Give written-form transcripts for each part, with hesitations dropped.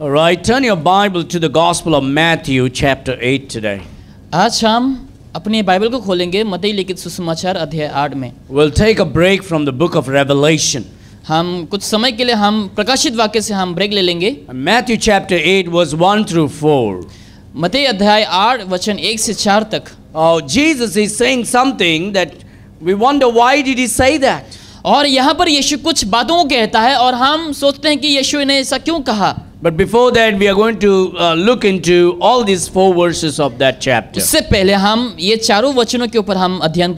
All right, turn your Bible to the Gospel of Matthew, chapter 8 today. आज हम अपने Bible को खोलेंगे मत्ती लिखित सुसमाचार अध्याय 8 में। We'll take a break from the book of Revelation. हम कुछ समय के लिए हम प्रकाशित वाक्य से हम ब्रेक ले लेंगे। Matthew chapter 8 verse 1 through 4. मत्ती अध्याय 8 वचन 1 से 4 तक। Oh, Jesus is saying something that we wonder why did he say that? और यहाँ पर यीशु कुछ बातों को कहता है और हम सोचते हैं कि यीशु ने ऐसा क्यों कहा। But before that, we are going to look into all these 4 verses of that chapter. उससे पहले हम ये चारों वचनों के ऊपर हम अध्ययन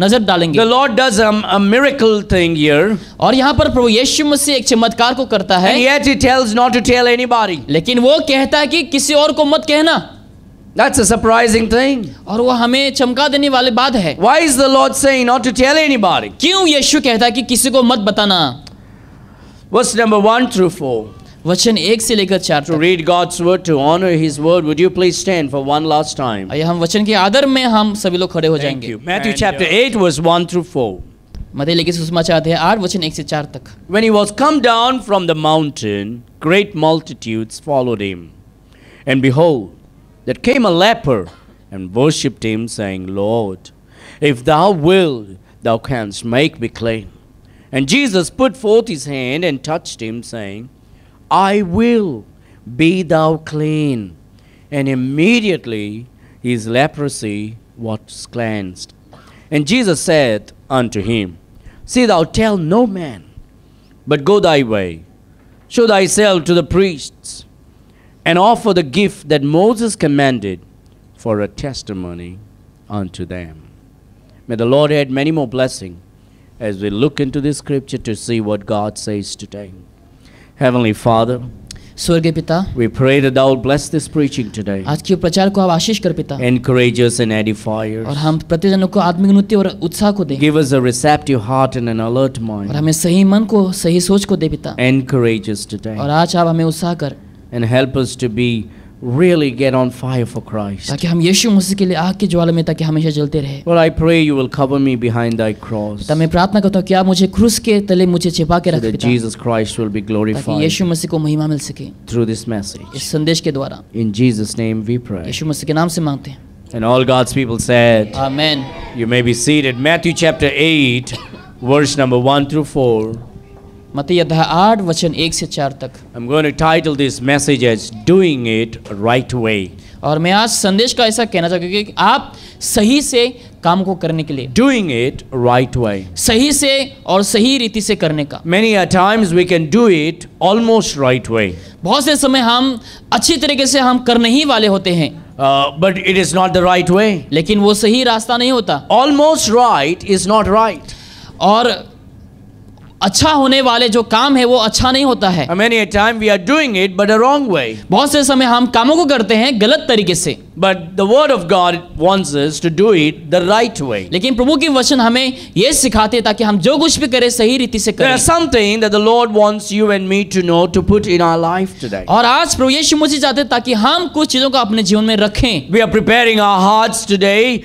नजर डालेंगे। The Lord does a miracle thing here. और यहाँ पर प्रभु यीशु मसीह एक चमत्कार को करता है। And yet he tells not to tell anybody. लेकिन वो कहता है कि किसी और को मत कहना। That's a surprising thing. और वो हमें चमका देने वाली बात है। Why is the Lord saying not to tell anybody? क्यों यीशु कहता है कि किसी को मत बताना। Verse number 1 through 4. वचन 1 से लेकर 4 To तक। read God's word, to honor His word, would you please stand for one last time? आइए हम वचन के आदर में हम सभी लोग खड़े हो Thank जाएंगे। you. Matthew chapter 8 verse 1 through 4. मत्ती लिखित सुसमाचार अध्याय 8 वचन 1 से 4 तक। When he was come down from the mountain, great multitudes followed him. And behold, there came a leper and worshipped him, saying, Lord, if thou wilt, thou canst make me clean. And Jesus put forth his hand and touched him, saying, I will, be thou clean. And immediately his leprosy was cleansed. And Jesus said unto him, See thou tell no man, but go thy way, show thyself to the priests, and offer the gift that Moses commanded for a testimony unto them. May the Lord add many more blessings as we look into this scripture to see what God says today. Heavenly Father, स्वर्गीय पिता, we pray that thou will bless this preaching today. आज के प्रचार को आप आशीष कर पिता। Encourage us and edify और us. हम प्रतिजनों को आत्मिक उन्नति और उत्साह को दे। Give us a receptive heart and an alert और mind. हमें सही मन को सही सोच को दे पिता। Encourage us today. और आज आप हमें उत्साह कर। And help us to be really get on fire for Christ. ताकि हम यीशु मसीह के लिए आग की ज्वाला में ताकि हमेशा जलते रहे। Lord, I pray you will cover me behind thy cross, तब मैं प्रार्थना करता हूँ कि आप मुझे क्रूस के तले मुझे छिपा के so रख that पिता। Jesus Christ will be ताकि glorified यीशु मसीह को महिमा मिल सके through this message. इस संदेश के द्वारा। In Jesus' name we pray. यीशु मसीह के नाम से मांगते हैं। And all God's people said, आमीन। you may be seated. Matthew chapter 8, verse number 1 through 4. मत्ती अध्याय 8 वचन 1 से 4 तक। I'm going to title this message as Doing It Right Way. और मैं आज संदेश का ऐसा कहना चाहूँगा कि आप सही से काम को करने के लिए, Doing it right way. सही से और सही रीति से करने का। Many a times we can do it almost right way. बहुत से समय हम अच्छी तरीके से हम करने ही वाले होते हैं, But it is not the right way. लेकिन वो सही रास्ता नहीं होता। Almost right is not right. और अच्छा होने वाले जो काम है वो अच्छा नहीं होता है। Many a time we are doing it but the wrong way. बहुत से समय हम कामों को करते हैं गलत तरीके से। But the word of God wants us to do it the right way. लेकिन प्रभु की वचन हमें ये सिखाते हैं ताकि हम जो कुछ भी करें सही रीति से There करें। is something that the Lord wants you and me to know to put in our life today. और आज प्रभु यीशु मसीह चाहते हैं ताकि हम कुछ चीजों को अपने जीवन में रखें। We are preparing our hearts today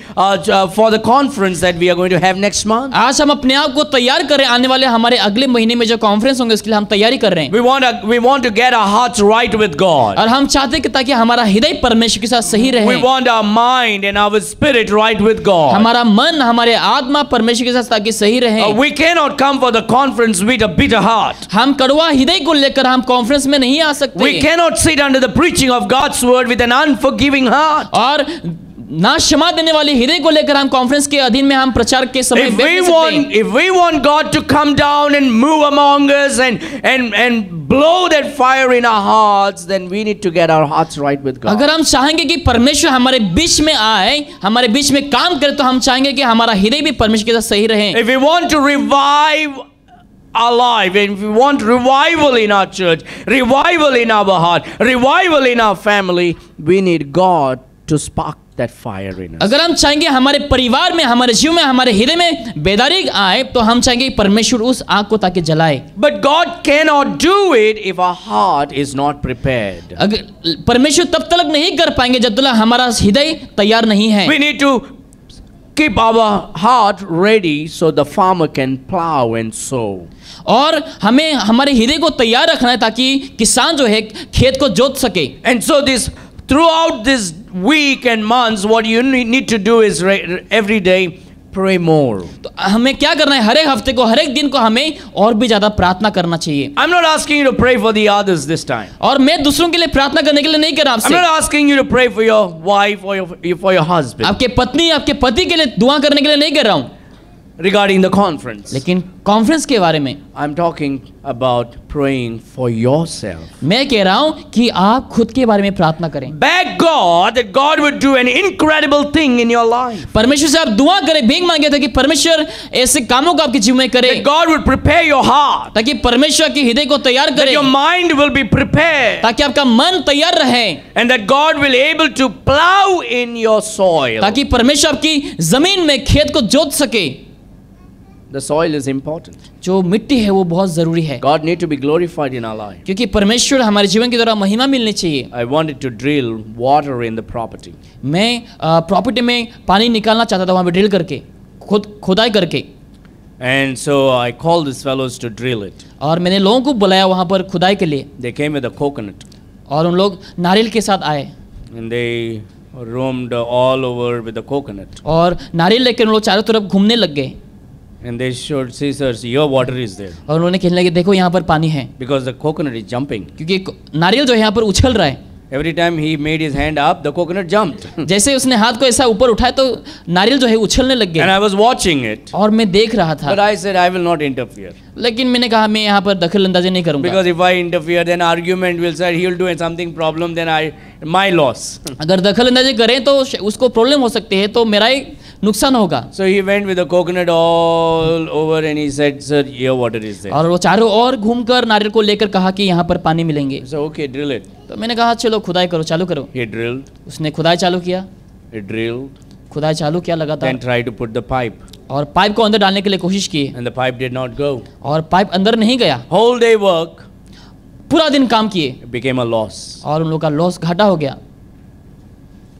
for the conference that we are going to have next month. आज हम अपने आप को तैयार करें आने वाले हमारे अगले महीने में जो कॉन्फ्रेंस होंगे उसके लिए हम तैयारी कर रहे हैं। We want to get our hearts right with God. और हम चाहते हैं कि ताकि हमारा हृदय परमेश्वर के साथ सही रहे। We want our mind and our spirit right with God. हमारा मन हमारे आत्मा परमेश्वर के साथ ताकि सही रहे। We cannot come for the conference with a bitter heart. हम कड़वा हृदय को लेकर हम कॉन्फ्रेंस में नहीं आ सकते। We cannot sit under the preaching of God's word with an unforgiving heart. और ना क्षमा देने वाले हृदय को लेकर हम कॉन्फ्रेंस के अधीन में हम प्रचार के समय If we want God to come down and move among us and blow that fire in our hearts, then we need to get our hearts right with God. अगर हम चाहेंगे कि परमेश्वर हमारे बीच में आए, हमारे बीच में काम करे, तो हम चाहेंगे कि हमारा हृदय भी परमेश्वर के साथ सही रहे। If we want to revive our life, and if we want revival in our church, revival in our heart, revival in our family, we need God to spark that fire in us. अगर हम चाहेंगे हमारे परिवार में, हमारे जीवन में, हमारे हृदय में बेदारी आए, तो हम चाहेंगे परमेश्वर उस आग को ताकि जलाए। But God cannot do it if our heart is not prepared. अगर परमेश्वर तब तक नहीं कर पाएंगे जब तक हमारा हृदय तैयार नहीं है। We need to keep our heart ready so the farmer can plow and sow. और हमें हमारे हृदय को तैयार रखना है ताकि किसान जो है खेत को जोत सके। And so this throughout this week and months, what you need to do is every day pray more. तो हमें क्या करना है, हर एक हफ्ते को हर एक दिन को हमें और भी ज्यादा प्रार्थना करना चाहिए। I'm not asking you to pray for the others this time. और मैं दूसरों के लिए प्रार्थना करने के लिए नहीं कर रहा I'm आपसे। not asking you to pray for your wife or for your husband आपके पत्नी आपके पति के लिए दुआ करने के लिए नहीं कर रहा हूँ, regarding the conference. लेकिन कॉन्फ्रेंस के बारे में I'm talking about praying for yourself. मैं कह रहा हूँ कि आप खुद के बारे में प्रार्थना करें। Beg God that God would do an incredible thing in your life. परमेश्वर से आप दुआ करें, भीख मांगे ताकि परमेश्वर ऐसे कामों को आपके जीवन में करे, That God would prepare your heart. ताकि परमेश्वर के हृदय को तैयार That करे, your mind will be prepared. ताकि आपका मन तैयार रहे, And that God will able to plow in your soil. ताकि परमेश्वर आपकी जमीन में खेत को जोत सके। The soil is important. जो मिट्टी है वो बहुत जरूरी है, God need to be glorified in our life. क्योंकि परमेश्वर हमारे जीवन के द्वारा महिमा मिलनी चाहिए। I wanted to drill water in the property. मैं प्रॉपर्टी में पानी निकालना चाहता था, वहाँ पे ड्रिल करके, खुदाई करके। And so I called these fellows to drill it. और मैंने लोगों को बुलाया वहाँ पर खुदाई के लिए, They came with a coconut. और उन लोग नारियल के साथ आए And they roamed all over with the coconut. और नारियल लेकर उन लोग चारों तरफ घूमने लग गए। And they showed, see sir, your water is there. और उन्होंने कहने लगे देखो यहाँ पर पानी है, Because the coconut is jumping. क्योंकि नारियल जो है यहाँ पर उछल रहा है। Every time he made his hand up, the coconut jumped. जैसे उसने हाथ को ऐसा ऊपर उठाया तो नारियल जो है उछलने लग And गया, I was watching it. और मैं देख रहा था। But I said, I will not interfere. लेकिन मैंने कहा मैं यहाँ पर दखल अंदाजी नहीं करूंगा, Because if I interfere, then argument will say he will do something problem, then my loss. अगर दखल अंदाजी करें तो उसको प्रॉब्लम हो सकती है, तो मेरा ही नुकसान होगा। So he went with the coconut all over and he said, sir, your water is there. और वो चारों ओर घूमकर नारियल को लेकर कहा कि यहाँ पर पानी मिलेंगे। So okay, drill it. तो मैंने कहा चलो खुदाई करो, चालू करो। He drilled, उसने खुदाई चालू किया, he drilled, खुदाई चालू किया then लगातार, tried to put the pipe. और पाइप को अंदर डालने के लिए कोशिश की, And the pipe did not go. और पाइप अंदर नहीं गया। Whole day work, पूरा दिन काम किए it became a loss. और उन लोग का लॉस घाटा हो गया।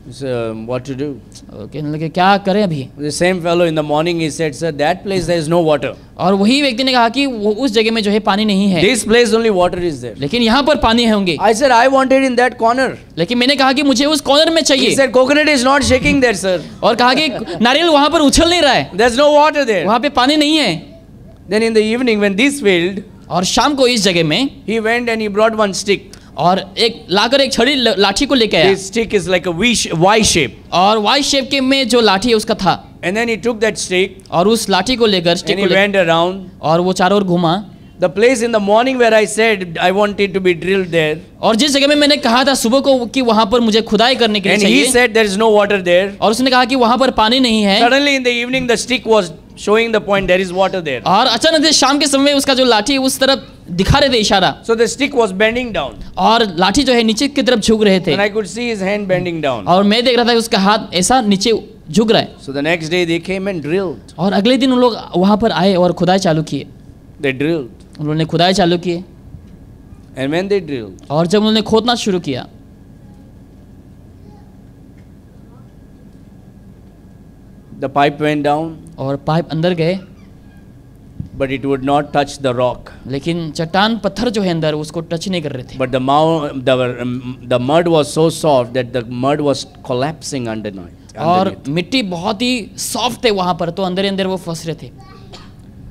So what to do? कहने लगे क्या करें अभी। The same fellow in the morning he said, sir, that place there is no water. और वही व्यक्ति ने कहा कि वो उस जगह में जो है पानी नहीं है, This place only water is there. लेकिन यहाँ पर पानी होंगे। I said, I wanted in that corner. लेकिन मैंने कहा कि मुझे उस कॉर्नर में He चाहिए, said, coconut is not shaking there, sir. और कहा कि नारियल वहाँ पर उछल नहीं रहा है, There's no water there. वहाँ पे पानी नहीं है। Then in the evening when this failed, और शाम को इस जगह में he went and he brought one stick. और एक लाकर एक छड़ी लाठी को लेके आया, This stick is like a Y shape. और वाई शेप के में जो लाठी है उसका था, And then he took that stick और उस लाठी को लेकर and स्टिक he को लेकर went around. और वो चारों ओर घुमा। The place in the morning where I said I wanted to be drilled there. और जिस जगह में मैंने कहा था सुबह को कि वहाँ पर मुझे खुदाई करने के लिए And he चाहिए, said there is no water there. और उसने कहा कि वहाँ पर पानी नहीं है। Suddenly in the evening the stick was showing the point there is water there. और अचानक से शाम के समय उसका जो लाठी है उस तरफ दिखा रहे थे इशारा, So the stick was bending down. और लाठी जो है नीचे की तरफ झुक रहे थे, And I could see his hand bending down. और मैं देख रहा था कि उसका हाथ ऐसा नीचे झुक रहा है। So the next day they came and drilled. और अगले दिन उन लोग वहाँ पर आए और खुदाई चालू किए। They drilled. उन्होंने खुदाई चालू किए, And when they drilled, और जब उन्होंने खोदना शुरू किया, the pipe went down, और पाइप अंदर गए, but it would not touch the rock. लेकिन चट्टान पत्थर जो है अंदर उसको टच नहीं कर रहे थे। But the mud was so soft that the mud was collapsing underneath. और मिट्टी बहुत ही सॉफ्ट थे वहाँ पर, तो अंदर ही अंदर वो फंस रहे थे,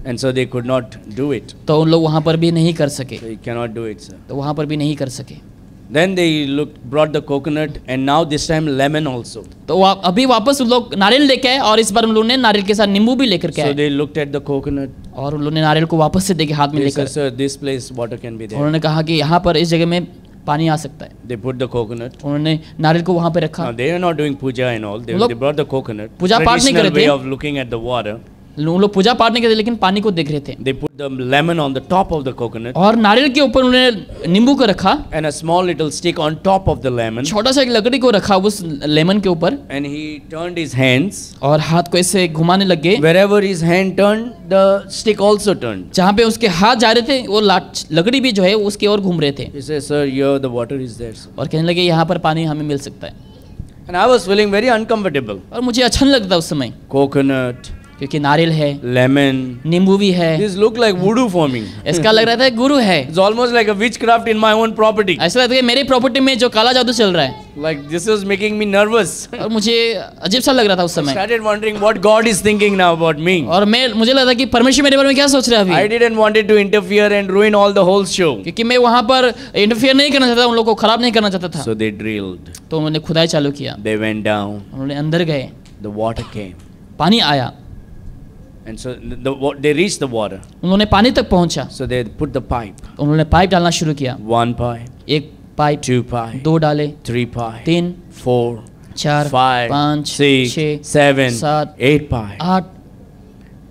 And so they could not do it. तो उन लोग वहाँ पर भी नहीं कर सके, So you cannot do it, sir. तो वहाँ पर भी नहीं कर सके। Then they brought the coconut, and now this time lemon also. तो अभी वापस उन लोग नारियल लेके आए, और इस बार उन लोगों ने नारियल के साथ नींबू भी लेकर के So आए, they looked at the coconut. और उन लोगों ने नारियल को वापस से देके हाथ में They said, लेकर, sir, this place water can be there. उन्होंने कहा कि यहाँ पर इस जगह में पानी आ सकता है। They put the coconut. उन्होंने नारियल को वहाँ पे रखा। Now they are not doing puja and all. They लोग brought the coconut. पूजा पाठ नहीं कर Traditional रहे way थे। of looking at the water. उन लोग पूजा पाठ नहीं करते, लेकिन पानी को देख रहे थे, They put the lemon on the top of the coconut, और नारियल के ऊपर उन्होंने नींबू को रखा, and a small little stick on top of the lemon. छोटा सा एक लकड़ी को रखा उस लेमन के ऊपर, And he turned his hands. और हाथ को ऐसे घुमाने लग गए। Wherever his hand turned, the stick also turned. जहाँ पे उसके हाथ जा रहे थे वो लकड़ी भी जो है उसकी ओर घूम रहे थे, He says, sir, here the water is there. Sir. और कहने लगे यहाँ पर पानी हमें मिल सकता है। And I was feeling very uncomfortable. और मुझे अच्छा नहीं लगता उस समय, Coconut, क्योंकि नारियल है, lemon, नींबू भी है, this looked like voodoo for me. इसका लग रहा था गुरु है। It's almost like a witchcraft in my own property. ऐसा लगता है कि मेरी प्रॉपर्टी में जो काला जादू चल रहा है, Like this was making me nervous. और मुझे अजीब सा लग रहा था उस I समय। started wondering what God is thinking now about me. और मुझे लगा कि परमेश्वर मेरे बारे में क्या सोच रहा है I अभी, didn't wanted to interfere and ruin all the whole show. क्योंकि मैं वहाँ पर इंटरफियर नहीं करना चाहता, उन लोगों को खराब नहीं करना चाहता था। So they drilled. तो उन्होंने खुदाई चालू किया, They went down. उन्होंने अंदर गए, The water came. पानी आया, And so they reached the water. उन्होंने पानी तक पहुंचा, So they put the pipe. उन्होंने पाइप डालना शुरू किया, 1 pipe, एक पाइप, 2 pipe, 2 डाले, 3 pipe, 3, 4, 4, 5, 5, 6, 6, 7, 7, 8 pipe. 8।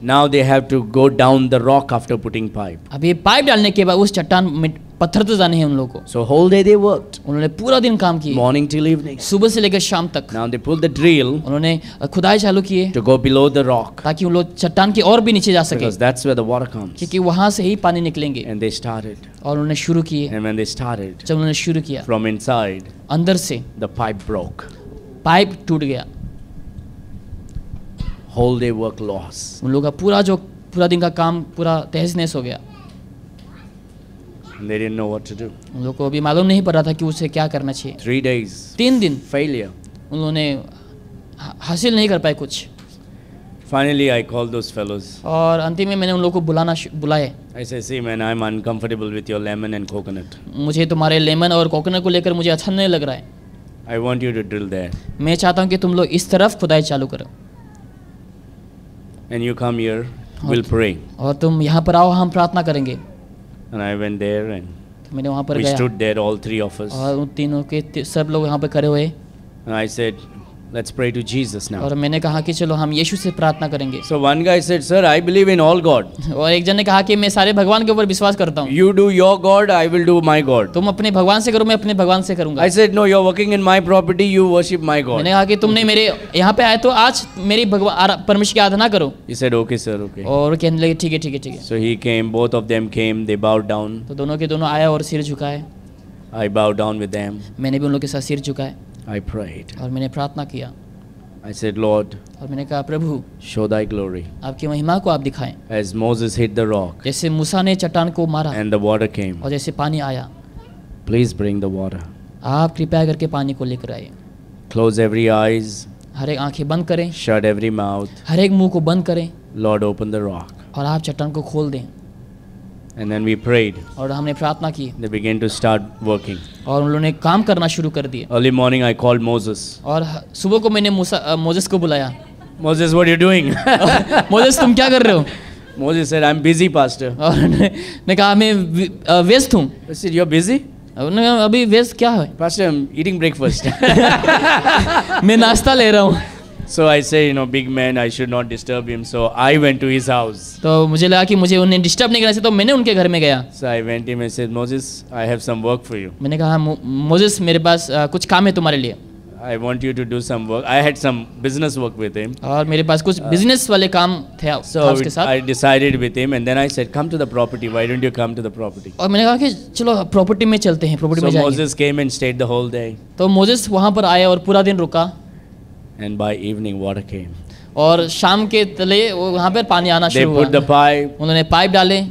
Now they have to go down the rock after putting pipe. अब ये पाइप डालने के बाद उस चट्टान में पत्थर तो जाने हैं उन लोगों को। So whole day they worked. उन्होंने पूरा दिन काम किए, Morning till evening. सुबह से लेकर शाम तक। Now they pulled the drill उन्होंने खुदाई चालू किए to go below the rock. ताकि उन लोग चट्टान की और भी नीचे जा सके, Because that's where the water comes. क्योंकि वहां से ही पानी निकलेंगे। And they started. और उन्होंने शुरू किए, And when they started, जब उन्होंने शुरू किया, from inside, अंदर से the pipe broke. पाइप टूट गया, Whole day work loss. उन लोगों का पूरा दिन का काम पूरा तहस नहस हो गया। And they didn't know what to do. उन लोगों को अभी मालूम नहीं पड़ रहा था कि उसे क्या करना चाहिए। 3 days. 3 दिन Failure. उन्होंने हासिल नहीं कर पाए कुछ, Finally, I called those fellows. और अंतिम में मैंने उन लोगों को बुलाए। I said, see man, I'm uncomfortable with your lemon and coconut. मुझे तुम्हारे लेमन और कोकोनट को लेकर मुझे अच्छा नहीं लग रहा है, I want you to drill there. मैं चाहता हूँ कि तुम लोग इस तरफ खुदाई चालू करो And you come here, we'll pray. और तुम यहाँ पर आओ, हम प्रार्थना करेंगे। And I went there and तो मैंने वहाँ पर we गया, stood there, all 3 of us. और उन तीनों के सब लोग यहाँ पर खड़े हुए, And I said, let's pray to Jesus now. और मैंने कहा कि चलो हम यीशु से प्रार्थना करेंगे। So one guy said, sir, I believe in all God. और एक जन ने कहा कि मैं सारे भगवान के ऊपर विश्वास करता हूँ, You do your God, I will do my God. तुम अपने भगवान से करो, मैं अपने भगवान से करूँगा। I said, no, you're working in my property, you worship my God. मैंने कहा कि तुमने मेरे यहाँ पे आए तो आज मेरी परमेश्वर की आराधना करो। He said, okay sir, okay. और कहने लगे ठीक है ठीक है ठीक है। So he came, both of them came, they bowed down. तो दोनों के दोनों आया और सिर झुकाए, I bowed down with them. मैंने भी उन लोगों के साथ सिर झुकाए I prayed. और मैंने प्रार्थना किया, I said, Lord, और मैंने कहा प्रभु show thy glory. आपकी महिमा को आप दिखाएं, As Moses hit the rock जैसे मूसा ने चट्टान को मारा and the water came, और जैसे पानी आया, please bring the water. आप कृपया करके पानी को लेकर आए। Close every eyes, हर एक आंखें बंद करें, shut every mouth. हर एक मुंह को बंद करें, Lord, open the rock. और आप चट्टान को खोल दें। And then we prayed. और हमने प्रार्थना की They began to start working. और उन लोगों ने काम करना शुरू कर दिया। Early morning, I called Moses. और सुबह को मैंने मोजेस को बुलाया। Moses, what are you doing? Moses तुम क्या कर रहे हो? Moses said, I'm busy, Pastor. और ने कहा मैं व्यस्त हूँ। I said, you're busy? उन्होंने कहा अभी व्यस्त क्या है? Pastor, I'm eating breakfast. मैं नाश्ता ले रहा हूँ। So I say, big man, I should not disturb him. So I went to his house. तो मुझे लगा कि मुझे उन्हें डिस्टर्ब नहीं करना चाहिए, तो मैंने उनके घर में गया। So I went to him and said, Moses, I have some work for you. मैंने कहा मोजेस मेरे पास कुछ काम है तुम्हारे लिए, I want you to do some work. I had some business work with him. और मेरे पास कुछ बिजनेस वाले काम थे So उसके साथ। I decided with him, and then I said, come to the property. Why don't you come to the property? और मैंने कहा कि चलो प्रॉपर्टी में चलते हैं, प्रॉपर्टी So में जाएंगे। Moses came and stayed the whole day. तो मोजेस वहाँ पर आए और पूरा दिन रुका, And by evening, water came. और शाम के तले वहाँ पर पानी आना They शुरू put the हुआ। pipe, उन्होंने पाइप डाले,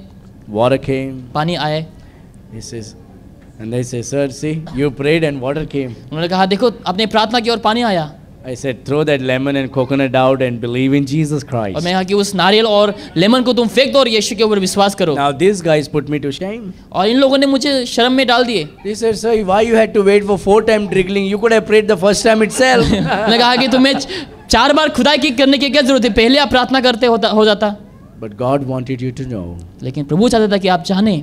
water came. पानी आए। He says, and they say, sir, see, you prayed and water came. उन्होंने कहा देखो आपने प्रार्थना की और पानी आया। I said, throw that lemon and coconut out and believe in Jesus और Christ. मैंने कहा कि उस नारियल और लेमन को तुम फेंक दो और यीशु के ऊपर विश्वास करो। Now these guys put me to shame. और इन लोगों ने मुझे शर्म में डाल दिए। They said, sir, why you had to wait for 4 times drilling? You could have prayed the first time itself. मैंने कहा कि तुम्हें 4 बार खुदाई की करने की क्या जरूरत है, पहले आप प्रार्थना करते हो जाता। But God wanted you to know लेकिन प्रभु चाहता था कि आप जाने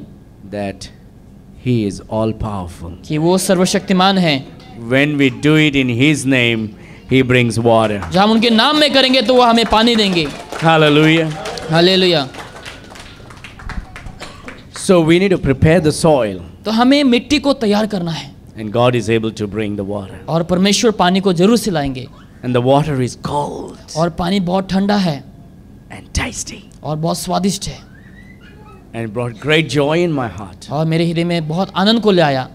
that He is all powerful. कि वो सर्वशक्तिमान है। When we do it in His name, He brings water. जब हम उनके नाम में करेंगे तो वो हमें पानी देंगे। Hallelujah. Hallelujah. So we need to prepare the soil, तो हमें मिट्टी को तैयार करना है, and God is able to bring the water. और परमेश्वर पानी को जरूर सिलाएंगे। And the water is cold और पानी बहुत ठंडा है and tasty, और बहुत स्वादिष्ट है, and brought great joy in my heart. और मेरे हृदय में बहुत आनंद को ले आया।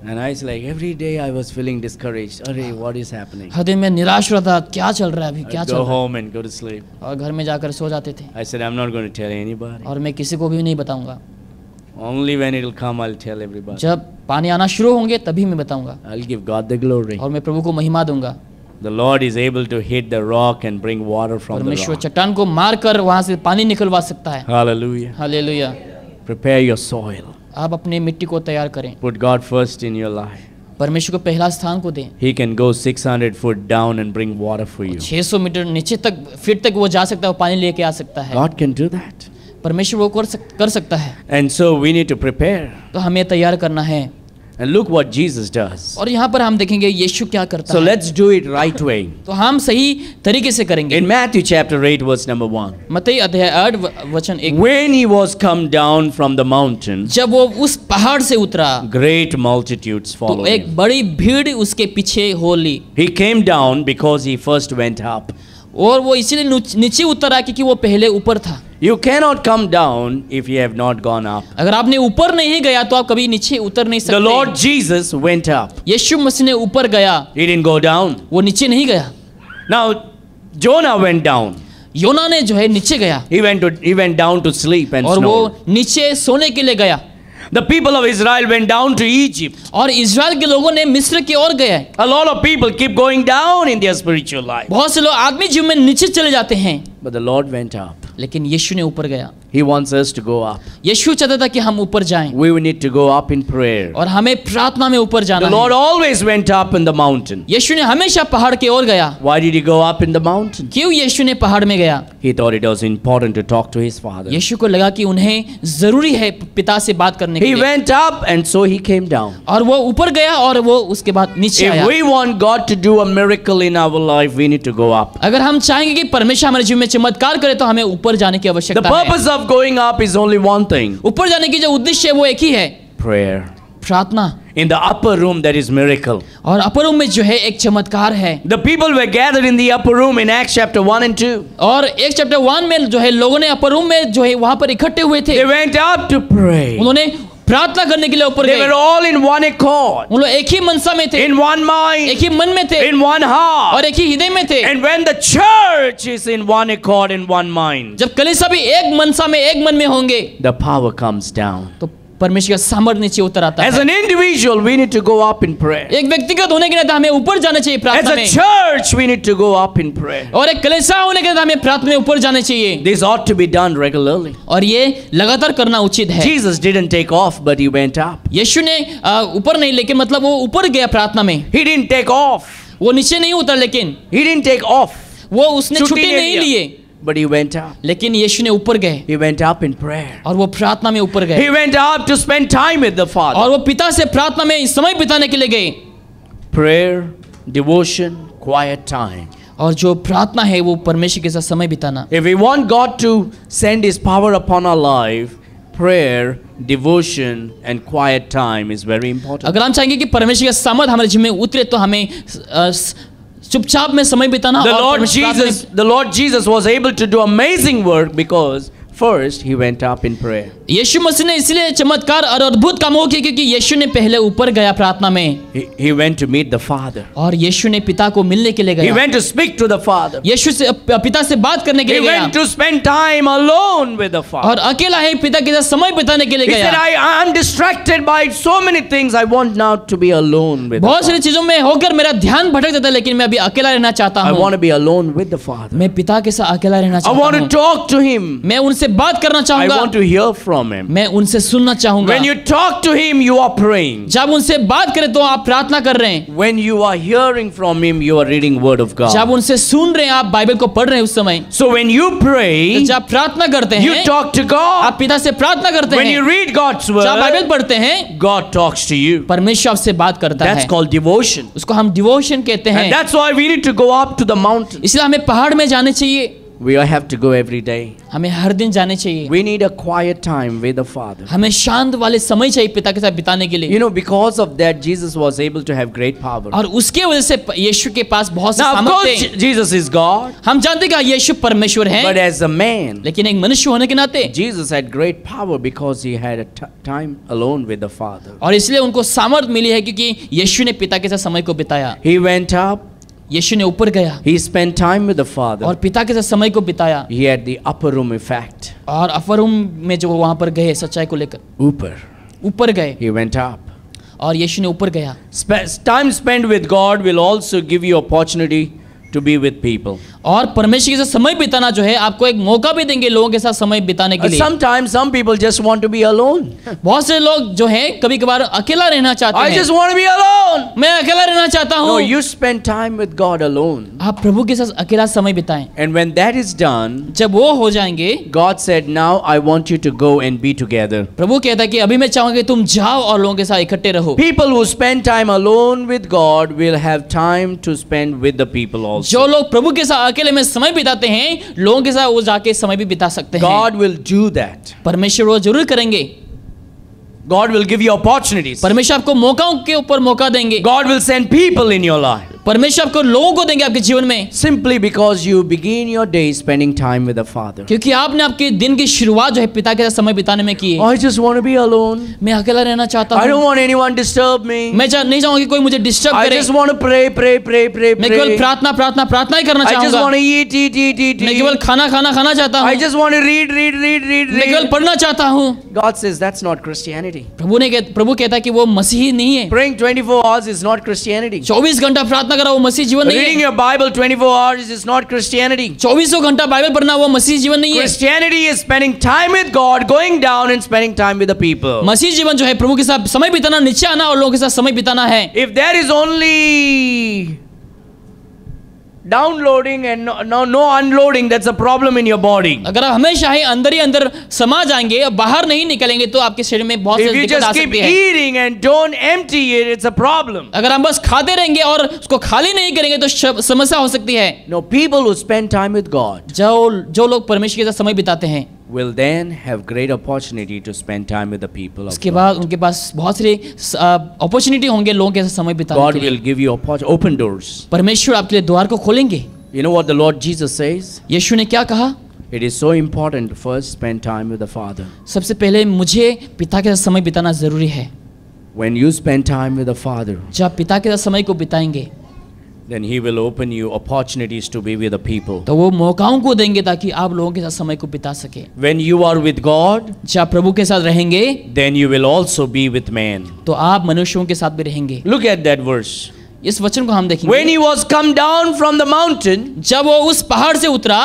And I was like, every day I was feeling discouraged. Arey, what is happening? हर दिन मैं निराश हो रहा था, क्या चल रहा है अभी, क्या I'd चल go रहा है। home and go to sleep. और घर में जाकर सो जाते थे I said, I'm not going to tell anybody. और मैं किसी को भी नहीं बताऊंगा। Only when it'll come, I'll tell everybody. जब पानी आना शुरू होंगे तभी मैं बताऊंगा I'll give God the glory. और मैं प्रभु को महिमा दूंगा। The Lord is able to hit the rock and bring water from the परमेश्वर rock. चट्टान को मार कर वहां से पानी निकलवा सकता है। Hallelujah. Hallelujah. Prepare your soil. आप अपनी मिट्टी को तैयार करें, Put God first in your life. परमेश्वर को पहला स्थान को दें। He can go 600 foot down and bring water for you. 600 metre नीचे तक फीट तक वो जा सकता है, वो पानी लेके आ सकता है। God can do that. परमेश्वर वो कर सकता है। And so we need to prepare. तो हमें तैयार करना है। And look what Jesus does. और यहाँ पर हम देखेंगे यीशु क्या करता So है। let's do it right way. तो हम सही तरीके से करेंगे। In Matthew chapter 8 verse number 1. मत्ती अध्याय 8 वचन 1। When he was come down from the mountain, जब वो उस पहाड़ से उतरा great multitudes तो followed एक him. बड़ी भीड़ उसके पीछे हो ली। He came down because he first went up. और वो इसीलिए नीचे उतरा क्योंकि वो पहले ऊपर था। You cannot come down if you have not gone up. अगर आपने ऊपर नहीं गया तो आप कभी नीचे उतर नहीं The Lord सकते। Jesus went up. यीशु मसीह ने ऊपर गया, He didn't go down. वो नीचे नहीं गया। Now Jonah went down. योना ने जो है नीचे गया He went down to sleep and और snore. वो नीचे सोने के लिए गया। The people of Israel went down to Egypt. और इज़राइल के लोगों ने मिस्र की ओर गए। A lot of people keep going down in their spiritual life. बहुत से लोग आदमी जीवन में नीचे चले जाते हैं, But the Lord went up. लेकिन यीशु ने ऊपर गया। He wants us to go up. यीशु चाहता था कि हम ऊपर जाएं We need to go up in prayer. और हमें प्रार्थना में ऊपर जाना The Lord है। always went up in the mountain. यीशु ने हमेशा पहाड़ की ओर गया। Why did he go up in the mountain? क्यों यीशु ने पहाड़ में गया? He thought it was important to talk to his father. यीशु को लगा कि उन्हें जरूरी है पिता से बात करने के He लिए, went up and so he came down. और वो ऊपर गया और वो उसके बाद नीचे If आया। we want God to do a miracle in our life, we need to go up. अगर हम चाहेंगे कि परमेश्वर हमारे जीवन में चमत्कार करे तो हमें ऊपर जाने की The आवश्यकता है। purpose of going up is only one thing: ऊपर जाने की जो उद्देश्य है वो एक ही है, prayer. प्रार्थना। In the upper room, there is miracle. और अपर रूम में जो है एक चमत्कार है। The people were gathered in the upper room in Acts chapter 1 and 2. और एक चैप्टर 1 में जो है लोगों ने अपर रूम में जो है वहां पर इकट्ठे हुए थे। They went up to pray. उन्होंने प्रार्थना करने के लिए ऊपर They गए। were all in one accord, उन लोग एक ही मनसा में थे, in one mind, एक ही मन में थे in one heart. और एक ही हृदय में थे। And when the church is in one accord, in one mind, जब कलीसिया भी एक मनसा में एक मन में होंगे the power comes down. तो परमेश्वर का सामर्थ्य नीचे उतर आता As है। an individual, we need to go up in prayer. एक व्यक्तिगत होने के नाते हमें ऊपर जाना चाहिए As प्रार्थना a में, church, we need to go up in prayer. और एक कलीसिया होने के नाते हमें प्रार्थना में ऊपर जाना चाहिए, This ought to be done regularly. और ये लगातार करना उचित है। Jesus didn't take off, but he went up. यीशु ने ऊपर नहीं, लेकिन मतलब वो ऊपर गया प्रार्थना में। He didn't take off. वो नीचे नहीं उतर, लेकिन He didn't take off. वो उसने छुट्टी छुट्टी नहीं नहीं लिया। लिए, But he went up. लेकिन यीशु ने ऊपर गए He went up in prayer. और वो प्रार्थना में ऊपर गए He went up to spend time with the Father. और वो पिता से प्रार्थना में समय बिताने के लिए गए। Prayer, devotion, quiet time. और जो प्रार्थना है वो परमेश्वर के साथ समय बिताना। If we want God to send His power upon our life, prayer, devotion, and quiet time is very important. अगर हम चाहेंगे कि परमेश्वर का सामर्थ हमारे जीवन में उतरे तो हमें चुपचाप में समय बिताना। The और Lord परमेश्वर प्रार्थना में- Jesus, the Lord Jesus was able to do amazing work because first He went up in prayer. यीशु मसीह ने इसलिए चमत्कार और अद्भुत कामों किए क्योंकि यीशु ने पहले ऊपर गया प्रार्थना में, He went to meet the Father. और यीशु ने पिता को मिलने के लिए He गया। went to speak to the Father. यीशु से पिता से बात करने के He लिए गया went to spend time alone with the Father. और अकेला है पिता के साथ समय बिताने के लिए He said, गया। I'm distracted by so many things. I want now to be alone with the बहुत Father. सारी चीजों में होकर मेरा ध्यान भटक जाता है, लेकिन मैं अभी अकेला रहना चाहता I हूँ। want to be alone with the Father. मैं पिता के साथ अकेला रहना I चाहता want to हूँ। talk to Him. मैं उनसे बात करना I चाहूंगा, want to hear from Him. मैं उनसे सुनना चाहूंगा। When you talk to Him, you are praying. जब उनसे बात करें तो आप प्रार्थना कर रहे हैं। When you are hearing from Him, you are reading Word of जब God. उनसे सुन रहे हैं, आप बाइबल को पढ़ रहे हैं उस समय। So when you तो pray, जब प्रार्थना करते you हैं, talk to God. आप पिता से प्रार्थना करते When हैं। you read God's जब आप बाइबल Word, पढ़ते हैं, God talks to you. परमेश्वर आपसे बात करता That's है। called devotion. उसको हम डिवोशन कहते And हैं। that's why we need to go up to the mountain. इसलिए हमें पहाड़ में जाने चाहिए। We have to go every day. हमें हर दिन जाने चाहिए। We need a quiet time with the Father. हमें शांत वाले समय चाहिए पिता के साथ बिताने के लिए। You know, because of that, Jesus was able to have great power. और उसके वजह से यीशु के पास बहुत सी Now, of सामर्थ्य course, है। Jesus is God, हम जानते हैं कि यीशु परमेश्वर but है, as a man, लेकिन एक मनुष्य होने के नाते Jesus had great power because he had a time alone with the Father. और इसलिए उनको सामर्थ्य मिली है क्योंकि यीशु ने पिता के साथ समय को बिताया। He went up, यीशु ने ऊपर गया he spent time with the और Father. पिता के साथ समय को बिताया He had the upper room effect. और अपर रूम में जो वहां पर गए सच्चाई को लेकर Upper. ऊपर गए He went up. और यीशु ने ऊपर गया। Time spent with God will also give you opportunity to be with people. और परमेश्वर के साथ समय बिताना जो है आपको एक मौका भी देंगे लोगों के साथ समय बिताने के लिए। Sometimes some people just want to be alone. बहुत से लोग जो है कभी कभार अकेला रहना चाहते I हैं। just want to be alone. मैं अकेला रहना चाहता No, हूँ। you spend time with God alone. आप प्रभु के साथ अकेला समय बिताएं। And when that is done, जब वो हो जाएंगे God said, now I want you to go and be together. प्रभु कहता है कि अभी मैं चाहूंगा कि तुम जाओ और लोगों के साथ इकट्ठे रहो। People who spend time alone with God will have time to spend with the people also. जो लोग प्रभु के साथ अकेले में समय बिताते हैं लोगों के साथ वो जाके समय भी बिता सकते हैं। God will do that. परमेश्वर वो जरूर करेंगे। God will give you opportunities. परमेश्वर आपको मौकाओं के ऊपर मौका देंगे। God will send people in your life. परमेश्वर आपको लोगों को देंगे आपके जीवन में, Simply because you begin your day spending time with the Father. क्योंकि आपने आपके दिन की शुरुआत जो है पिता के साथ समय बिताने में की है। I just want to be alone. मैं अकेला रहना चाहता I don't हूँ। want anyone disturb me. मैं नहीं चाहूंगा कि कोई मुझे डिस्टर्ब I करे। just want to pray. मैं केवल प्रार्थना प्रार्थना प्रार्थना ही करना I just चाहूंगा। want to eat. मैं केवल खाना चाहता I हूँ। just want to read. मैं केवल पढ़ना चाहता हूँ। God says that's not Christianity. प्रभु कहता है कि वो मसीही नहीं है। Praying 24 hours is not Christianity. 24 घंटा प्रार्थना करा वो मसीह जीवन नहीं Reading है। your Bible 24 hours is not Christianity. 24 घंटा बाइबल पढ़ना वो मसीह जीवन नहीं है। Christianity is spending time with God, going down and spending time with the people. मसीह जीवन जो है प्रभु के साथ समय बिताना, नीचे आना और लोगों के साथ समय बिताना है। If there is only downloading and no unloading, that's a problem in your body. अगर आप हमेशा ही अंदर समा जाएंगे, बाहर नहीं निकलेंगे तो आपके शरीर में बहुत If सी you दिक्कत आ just keep सकती है। eating and don't empty it, it's a problem. अगर हम बस खाते रहेंगे और उसको खाली नहीं करेंगे तो समस्या हो सकती है। No, people who spend time with God जो लोग परमेश्वर के साथ समय बिताते हैं will then have great opportunity to spend time with the people of उसके God. बाद उनके पास बहुत सारी अपॉर्चुनिटी होंगे लोगों के साथ समय बिताने God के लिए। will give you open doors. परमेश्वर आपके लिए द्वार को खोलेंगे। You know what the Lord Jesus says? यीशु ने क्या कहा? It is so important to first spend time with the Father. सबसे पहले मुझे पिता के साथ समय बिताना जरूरी है। When you spend time with the Father, जब आप पिता के साथ समय को बिताएंगे then He will open you opportunities to be with the people. तो वो मौकाओं को देंगे ताकि आप लोगों के साथ समय को बिता सके। When you are with God, जब आप प्रभु के साथ रहेंगे then you will also be with man. तो आप मनुष्यों के साथ भी रहेंगे। Look at that verse. इस वचन को हम देखेंगे। When he was come down from the mountain, जब वो उस पहाड़ से उतरा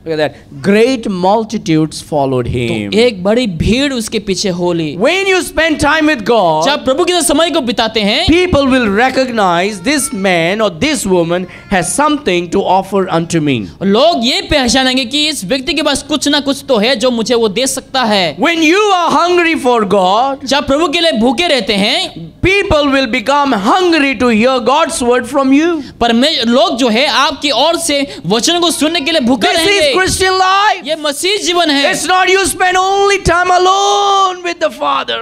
look at that, great multitudes followed him. तो एक बड़ी भीड़ उसके पीछे हो ली। When you spend time with God, जब प्रभु के साथ समय को बिताते हैं people will recognize this man or this woman has something to offer unto me. लोग ये पहचानेंगे कि इस व्यक्ति के पास कुछ ना कुछ तो है जो मुझे वो दे सकता है। When you are hungry for God, जब प्रभु के लिए भूखे रहते हैं people will become hungry to hear God's word from you. लोग जो है आपकी ओर से वचन को सुनने के लिए भूखे This रहेंगे। is Christian life. ये मसीह जीवन है। It's not you spend only time alone with the Father.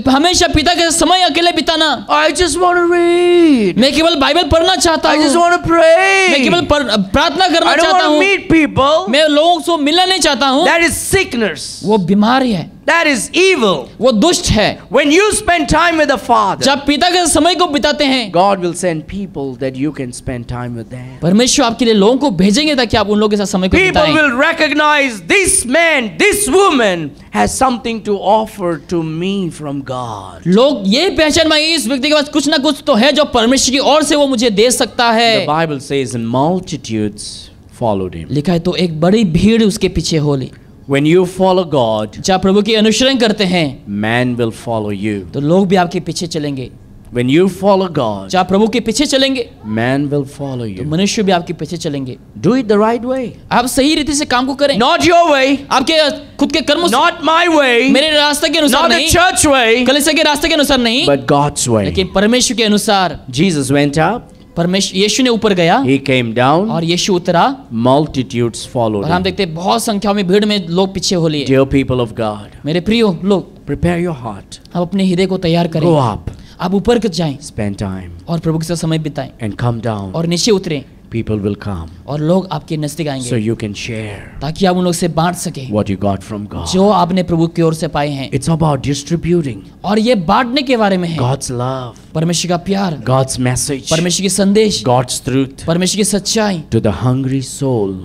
हमेशा पिता के साथ समय अकेले बिताना। I just want to read. मैं केवल बाइबल पढ़ना चाहता I just हूँ। want to pray. मैं केवल प्रार्थना करना I don't चाहता want to हूँ। meet people. मैं लोगों से मिलना नहीं चाहता हूँ। That is sickness. वो बीमारी है, That is evil. वो दुष्ट है। When you spend time with the Father, जब पिता के साथ समय को बिताते हैं God will send people that you can spend time with them. परमेश्वर आपके लिए लोगों को भेजेंगे ताकि आप उन लोगों के साथ समय को People बिताएं। will recognize this man, this woman has something to offer to me from God. लोग ये पहचान पाएंगे इस व्यक्ति के पास कुछ ना कुछ तो है जो परमेश्वर की ओर से वो मुझे दे सकता है। The Bible says, and multitudes followed him. लिखा है तो एक बड़ी भीड़ उसके पीछे हो ली। When you follow God, जब प्रभु की अनुसरण करते हैं man will follow you. तो लोग भी आपके पीछे चलेंगे। When you follow God, जब प्रभु के पीछे चलेंगे man will follow तो you. मनुष्य भी आपके पीछे चलेंगे। Do it the right way. आप सही रीति से काम को करें, Not your way, आपके खुद के कर्मों से, not my way, मेरे रास्ते के अनुसार not the नहीं, church way, कलीसिया के रास्ते के अनुसार नहीं, but God's way. लेकिन परमेश्वर के अनुसार। Jesus went up, परमेश्वर यीशु ने ऊपर गया He came down. और यीशु उतरा Multitudes followed और हम him. देखते हैं बहुत संख्या में भीड़ में लोग पीछे हो लिए। Dear people of God, मेरे प्रियो लोग, prepare your heart. आप अपने हृदय को तैयार करें, Go up. आप ऊपर जाएं Spend time. और प्रभु के साथ समय बिताएं And come down. और नीचे उतरें People will come. और लोग आपके नजदीक So आएंगे you can share ताकि आप उन लोग से बांट सके what you got from God. जो आपने प्रभु की ओर से पाए हैं। It's about distributing और ये बांटने के बारे में है, God's love, परमेश्वर का प्यार, God's message, परमेश्वर की संदेश, God's truth परमेश्वर की सच्चाई, to the hungry soul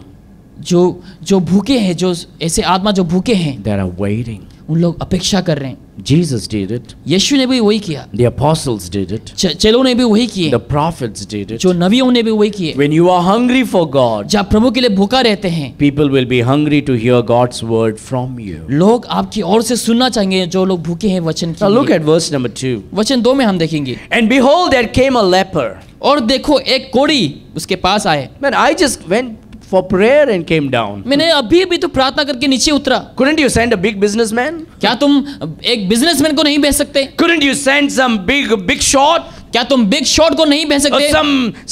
जो भूखे हैं, जो ऐसे आत्मा जो भूखे हैं, that are waiting. उन लोग अपेक्षा कर रहे हैं। Jesus did it. यीशु ने भी वही किया, The apostles did it. चेलों ने भी वही किए, The prophets did it. जो नबियों ने भी वही किए। When you are hungry for God, जब प्रभु के लिए भूखा रहते हैं, people will be hungry to hear God's word from you. लोग आपकी ओर से सुनना चाहेंगे, जो लोग भूखे हैं वचन Now look के लिए। at verse number 2. वचन 2 में हम देखेंगे, And behold, there came a leper. और देखो एक कोढ़ी उसके पास आए। Man, I just went for prayer and came down. मैंने अभी भी तो प्रार्थना करके नीचे उतरा। Couldn't you send a big businessman? क्या तुम एक बिजनेसमैन को नहीं भेज सकते? Couldn't you send some big shot? क्या तुम बिग शॉट को नहीं भेज Or सकते?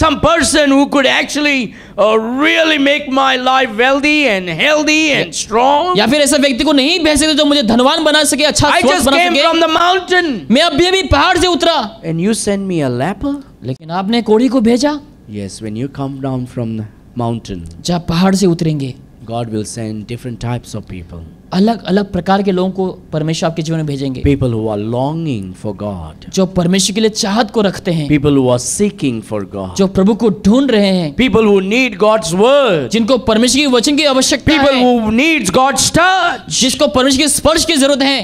some person who could actually really make my life wealthy and healthy and strong? या फिर ऐसा व्यक्ति को नहीं भेज सकते जो मुझे धनवान बना सके, अच्छा I स्वस्थ just बना came from सके? the mountain. मैं अभी भी पहाड़ से उतरा, And you send me a leper? लेकिन आपने कोढ़ी को भेजा। Yes, when you come down from the mountain, जब पहाड़ से उतरेंगे, God will send different types of people. अलग अलग प्रकार के लोगों को परमेश्वर आपके जीवन में भेजेंगे, People who are longing for God. जो परमेश्वर के लिए चाहत को रखते हैं, People who are seeking for God. जो प्रभु को ढूंढ रहे हैं, People who need God's word. जिनको परमेश्वर की वचन की आवश्यकता People है, who needs God's touch. जिसको परमेश्वर के स्पर्श की जरूरत है।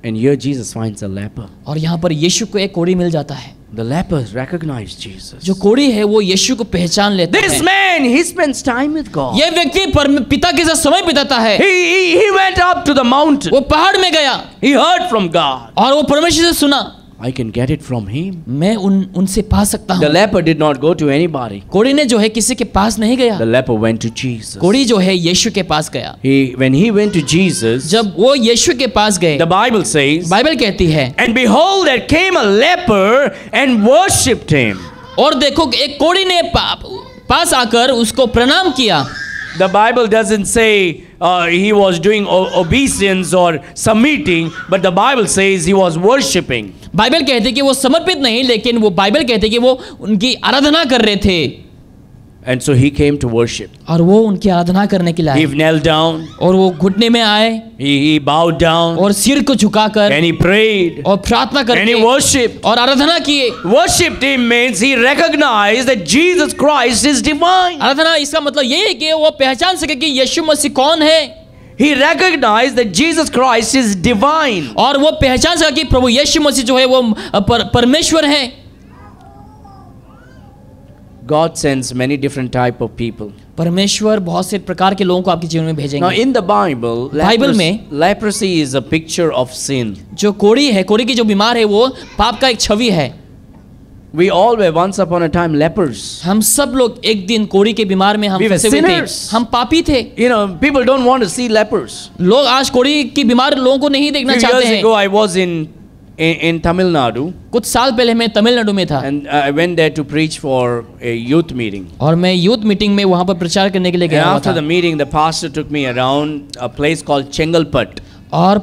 And here Jesus finds a leper. और यहाँ पर यीशु को एक कोढ़ी मिल जाता है। The lepers recognized Jesus. जो कोढ़ी है वो यीशु को पहचान लेता This है। man, he spends time with God. ये व्यक्ति पिता के साथ समय बिताता है। He went up to the mountain. वो पहाड़ में गया He heard from God. और वो परमेश्वर से सुना। I can get it from him. मैं उनसे पा सकता The हूँ। leper did not go to anybody. कोढ़ी ने जो है किसी के पास नहीं गया, The leper went to Jesus. कोढ़ी जो है यीशु के पास गया। When he went to Jesus, जब वो यीशु के पास गए, the Bible says, बाइबल कहती है, and behold, there came a leper and worshipped him. और देखो एक कोढ़ी ने पास आकर उसको प्रणाम किया। The Bible doesn't say he was doing obeisance or submitting, but the Bible says he was worshipping. Bible कहते कि वो समर्पित नहीं, लेकिन वो बाइबल कहते कि वो उनकी आराधना कर रहे थे। And so he came to worship. और वो उनकी आराधना करने के लिए He आए knelt down. और वो घुटने में आए He bowed down. और सिर को झुकाकर And he prayed. और प्रार्थना And he करके worshipped. और आराधना किए। Worshipped him means he recognized that Jesus Christ is divine. आराधना इसका मतलब ये है कि वो पहचान सके कि यीशु मसीह कौन है, He recognized that Jesus Christ is divine. और वो पहचान सका कि प्रभु यीशु मसीह जो है वो परमेश्वर है। God sends many different type of people. परमेश्वर बहुत से प्रकार के लोगों को आपके जीवन में Now भेजेंगे। in the Bible, बाइबल में leprosy is a picture of sin. जो कोढ़ी है, कोढ़ी की जो बीमार है, वो पाप का एक छवि है। We all were once upon a time lepers. हम सब लोग एक दिन कोढ़ी के बीमार में हम We were फंसे हुए थे। sinners. हम पापी थे। You know, people don't want to see lepers. लोग आज कोढ़ी की बीमार लोगों को नहीं देखना Few चाहते years हैं। ago, I was in Tamil Nadu, कुछ साल पहले मैं तमिलनाडु में था and I went there to preach for a youth meeting. और मैं यूथ मीटिंग में वहां पर प्रचार करने के लिए And गया हुआ after the था। meeting, the pastor took me around a place called Chengalpat. और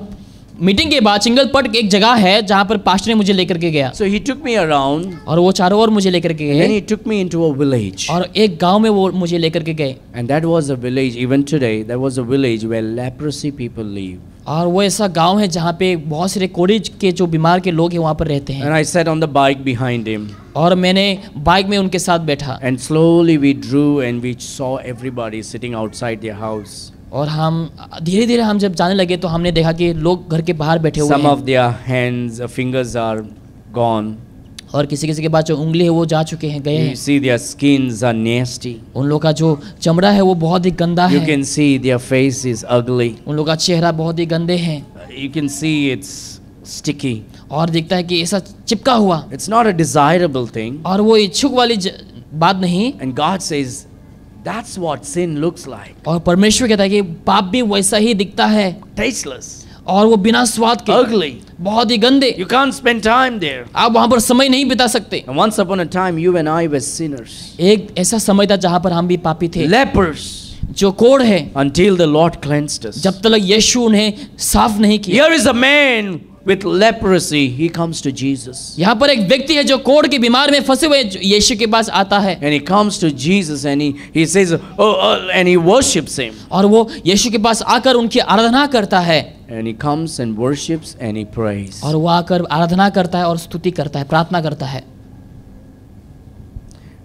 मीटिंग के बाद चिंगलपट एक जगह है जहां पर पास्टर ने मुझे लेकर के गया, So he took me around, और वो चारों ओर मुझे लेकर के and गए he took me into a village. और एक गांव में वो मुझे लेकर के गए। And that was a village, even today, that was a village where leprosy people live. और वो ऐसा गांव है जहाँ पे बहुत सारे कोढ़ी के जो बीमार के लोग हैं वहाँ पर रहते हैं। And I sat on the bike behind him. और मैंने बाइक में उनके साथ बैठा And slowly we drew and we saw everybody sitting outside their house. और हम धीरे धीरे हम जब जाने लगे तो हमने देखा कि लोग घर के बाहर बैठे हुए Some हैं of their hands, fingers are gone. और किसी किसी के बाद जो उंगली है वो जा चुके हैं, गए You हैं। see their skins are nasty. उन लोग का जो चमड़ा है वो बहुत ही गंदा You है। can see their face is ugly. उन लोग का चेहरा बहुत ही गंदे हैं You can see it's sticky. और दिखता है कि ऐसा चिपका हुआ, It's not a desirable thing. और वो इच्छुक वाली बात नहीं। And God says, that's what sin looks like. और परमेश्वर कहता है कि पाप भी वैसा ही दिखता है Tasteless. और वो बिना स्वाद के, ugly. बहुत ही गंदे, You can't spend time there. आप वहां पर समय नहीं बिता सकते। And once upon a time, you and I were sinners, एक ऐसा समय था जहां पर हम भी पापी थे, lepers, जो कोढ़ है, until the Lord cleansed us. जब तक यीशु उन्हें साफ नहीं किया। Here is a man with leprosy. He comes to Jesus. यहाँ पर एक व्यक्ति है जो कोढ़ के बीमार में फंसे हुए यीशु के पास आता है, And he comes to Jesus and he says, and he worships him. और वो यीशु के पास आकर उनकी आराधना करता है, And he comes and worships and he prays. और वो आकर आराधना करता है और स्तुति करता है, प्रार्थना करता है।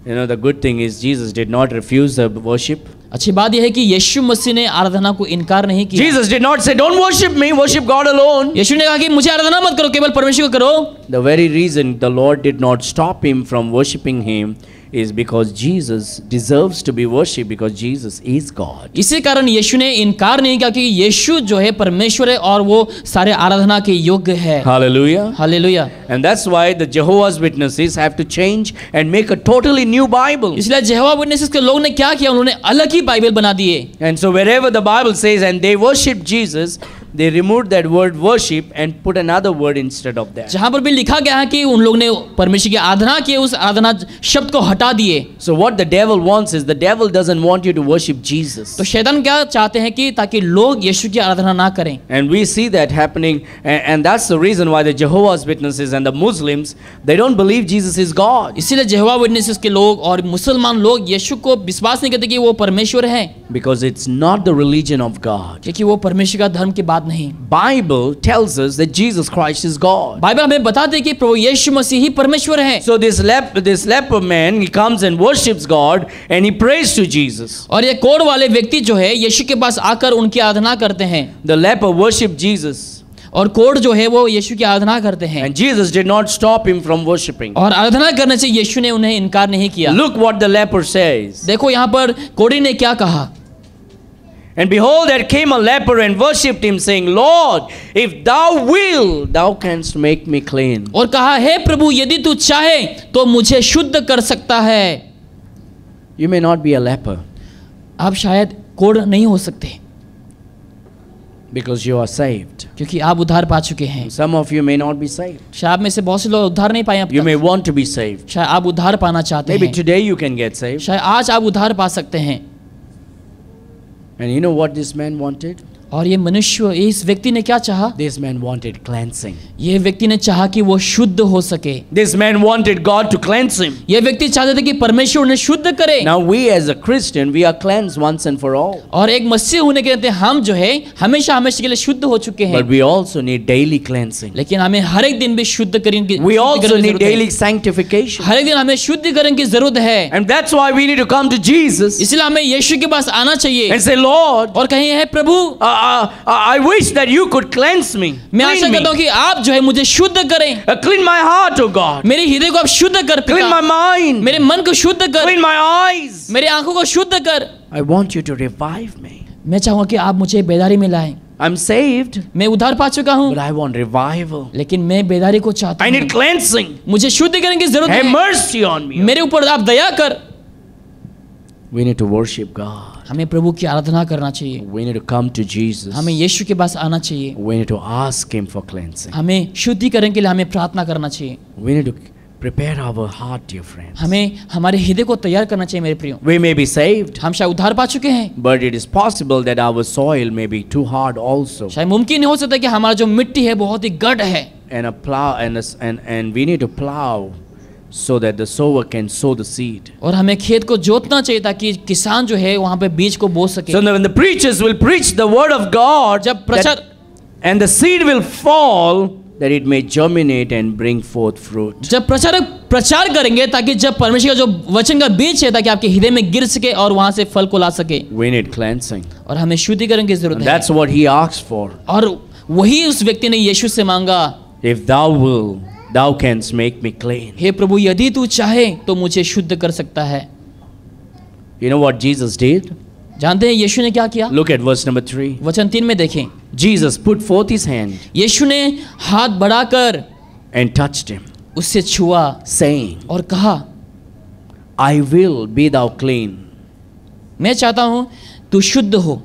You know, the good thing is Jesus did not refuse the worship. अच्छी बात यह है कि यीशु मसीह ने आराधना को इनकार नहीं किया। Jesus did not say, don't worship me, worship God alone. यीशु ने कहा कि मुझे आराधना मत करो, केवल परमेश्वर को करो। The very reason the Lord did not stop him from worshiping him is because Jesus deserves to be worshipped, because Jesus is God. इसी कारण यीशु ने इनकार नहीं किया कि यीशु जो है परमेश्वर है और वो सारे आराधना के योग्य है। Hallelujah. Hallelujah. And that's why the Jehovah's Witnesses have to change and make a totally new Bible. इसलिए यहोवा विटनेसेस के लोग ने क्या किया, उन्होंने अलग ही बाइबल बना दिए। And so wherever the Bible says, and they worship Jesus, they removed that word worship and put another word instead of that. जहां पर भी लिखा गया है कि उन लोग ने परमेश्वर की आराधना की, उस आराधना शब्द को हटा दिए। So what the devil wants is, the devil doesn't want you to worship Jesus. तो शैतान क्या चाहते हैं कि ताकि लोग यीशु की आराधना ना करें। And we see that happening, and that's the reason why the Jehovah's Witnesses and the Muslims, they don't believe Jesus is God. इसीलिए यहोवा विटनेसेस के लोग और मुसलमान लोग यीशु को विश्वास नहीं करते कि वो परमेश्वर है, Because it's not the religion of God. क्योंकि वो परमेश्वर का धर्म की बात नहीं। Bible tells us that Jesus Christ is God. Bible हमें बताते हैं कि प्रभु यीशु मसीह ही परमेश्वर है। So this leper man, he comes and worships God and he prays to Jesus. और ये कोढ़ वाले व्यक्ति जो है यीशु के पास आकर उनकी आराधना करते हैं। The leper worshipped Jesus. और कोढ़ जो है वो यीशु की आराधना करते हैं। And Jesus did not stop him from worshipping. और आराधना करने से यीशु ने उन्हें इनकार नहीं किया। Look what the leper says. देखो यहाँ पर कोढ़ी ने क्या कहा। And behold, there came a leper and worshipped him, saying, Lord, if thou will, thou canst make me clean. और कहा, हे प्रभु यदि तू चाहे तो मुझे शुद्ध कर सकता है। You may not be a leper आप शायद कोढ़ नहीं हो सकते, because you are saved. क्योंकि आप उद्धार पा चुके हैं। Some of you may not be saved. शायद आप में से बहुत से लोग उद्धार नहीं पाए अब You तक। may want to be saved. शायद आप उद्धार पाना चाहते Maybe हैं। today you can get saved. शायद आज आप उद्धार पा सकते हैं। And you know what this man wanted? और ये मनुष्य, इस व्यक्ति ने क्या चाहा? This man wanted cleansing. ये व्यक्ति ने चाहा कि वो शुद्ध हो सके। This man wanted God to cleanse him. ये व्यक्ति चाहते थे कि परमेश्वर उन्हें शुद्ध करे। Now we as a Christian, we are cleansed once and for all. और एक मसीह होने के नाते हम जो है हमेशा हमेशा के लिए शुद्ध हो चुके हैं। But we also need daily cleansing. लेकिन हमें हर एक दिन भी शुद्ध करने की We also शुद्धिकरण की need जरूरत है। daily sanctification. हर एक दिन हमें शुद्धिकरण की जरूरत है। And that's why we need to come to Jesus इसलिए हमें यीशु के पास आना चाहिए and say, Lord, और कहें, हे प्रभु, I wish that you could cleanse me. मैं आशा Clean करता हूँ me. कि आप जो है मुझे शुद्ध करें। Clean my heart, oh God. मेरे हृदय को आप शुद्ध कर, Clean my mind. मेरे मन को शुद्ध कर, Clean my eyes. मेरे आंखों को शुद्ध कर। I want you to revive me. मैं चाहूंगा कि आप मुझे बेदारी में लाएं। I'm saved, मैं उद्धार पा चुका हूँ, but I want revival. लेकिन मैं बेदारी को चाहता I need हूँ। cleansing. मुझे शुद्धिकरण की जरूरत Have है। mercy on me. मेरे ऊपर आप दया कर। We need to worship God. हमें प्रभु की आराधना करना चाहिए। We need to come to Jesus. हमें यीशु के पास आना चाहिए। We need to ask Him for cleansing. हमें शुद्धिकरण के लिए हमें प्रार्थना करना चाहिए। We need to prepare our heart, dear friends. हमें हमारे हृदय को तैयार करना चाहिए मेरे प्रियो। We may be saved, हम शायद उद्धार पा चुके हैं, but it is possible that our soil may be too hard also. शायद मुमकिन हो सकता है कि हमारा जो मिट्टी है बहुत ही गढ़ है। And a plow and we need to plow so that the sower can sow the seed. और हमें खेत को जोतना चाहिए ताकि किसान जो है वहाँ पे बीज को बो सके। So when the preachers will preach the word of God, जब प्रचार and the seed will fall, that it may germinate and bring forth fruit. जब प्रचारक प्रचार करेंगे ताकि जब परमेश्वर का जो वचन का बीज है ताकि आपके हृदय में गिर सके और वहाँ से फल को ला सके। We need cleansing. और हमें शुद्धिकरण की जरूरत And है। that's what he asked for. और वही उस व्यक्ति ने यीशु से मांगा, If thou will, thou canst make me clean. हे प्रभु यदि तू चाहे तो मुझे शुद्ध कर सकता है। You know what Jesus did? जानते हैं यीशु ने क्या किया? Look at verse number 3. वचन 3 में देखें, Jesus put forth his hand यीशु ने हाथ बढ़ाकर and touched him, उससे छुआ saying, और कहा, I will be thou clean. मैं चाहता हूं तू शुद्ध हो।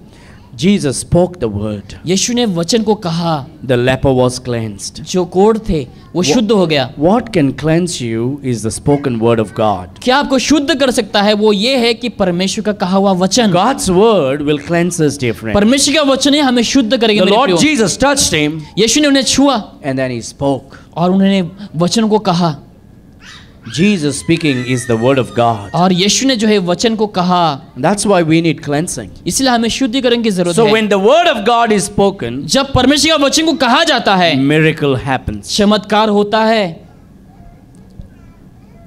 Jesus spoke the word. यीशु ने वचन को कहा, The leper was cleansed. जो कोढ़ थे वो शुद्ध हो गया। What can cleanse you is the spoken word of God. क्या आपको शुद्ध कर सकता है? वो ये है कि परमेश्वर का कहा हुआ वचन। God's word will cleanse us different. परमेश्वर का वचन ही हमें शुद्ध करेगा। The मेरे Lord प्रियो, Jesus touched him यीशु ने उन्हें छुआ and then he spoke. और उन्होंने वचन को कहा, Jesus speaking is the word of God. और यीशु ने जो है वचन को कहा। That's why we need cleansing. इसलिए हमें शुद्धिकरण की जरूरत So है। when the word of God is spoken, जब परमेश्वर का वचन को कहा जाता है, miracle happens. चमत्कार होता है,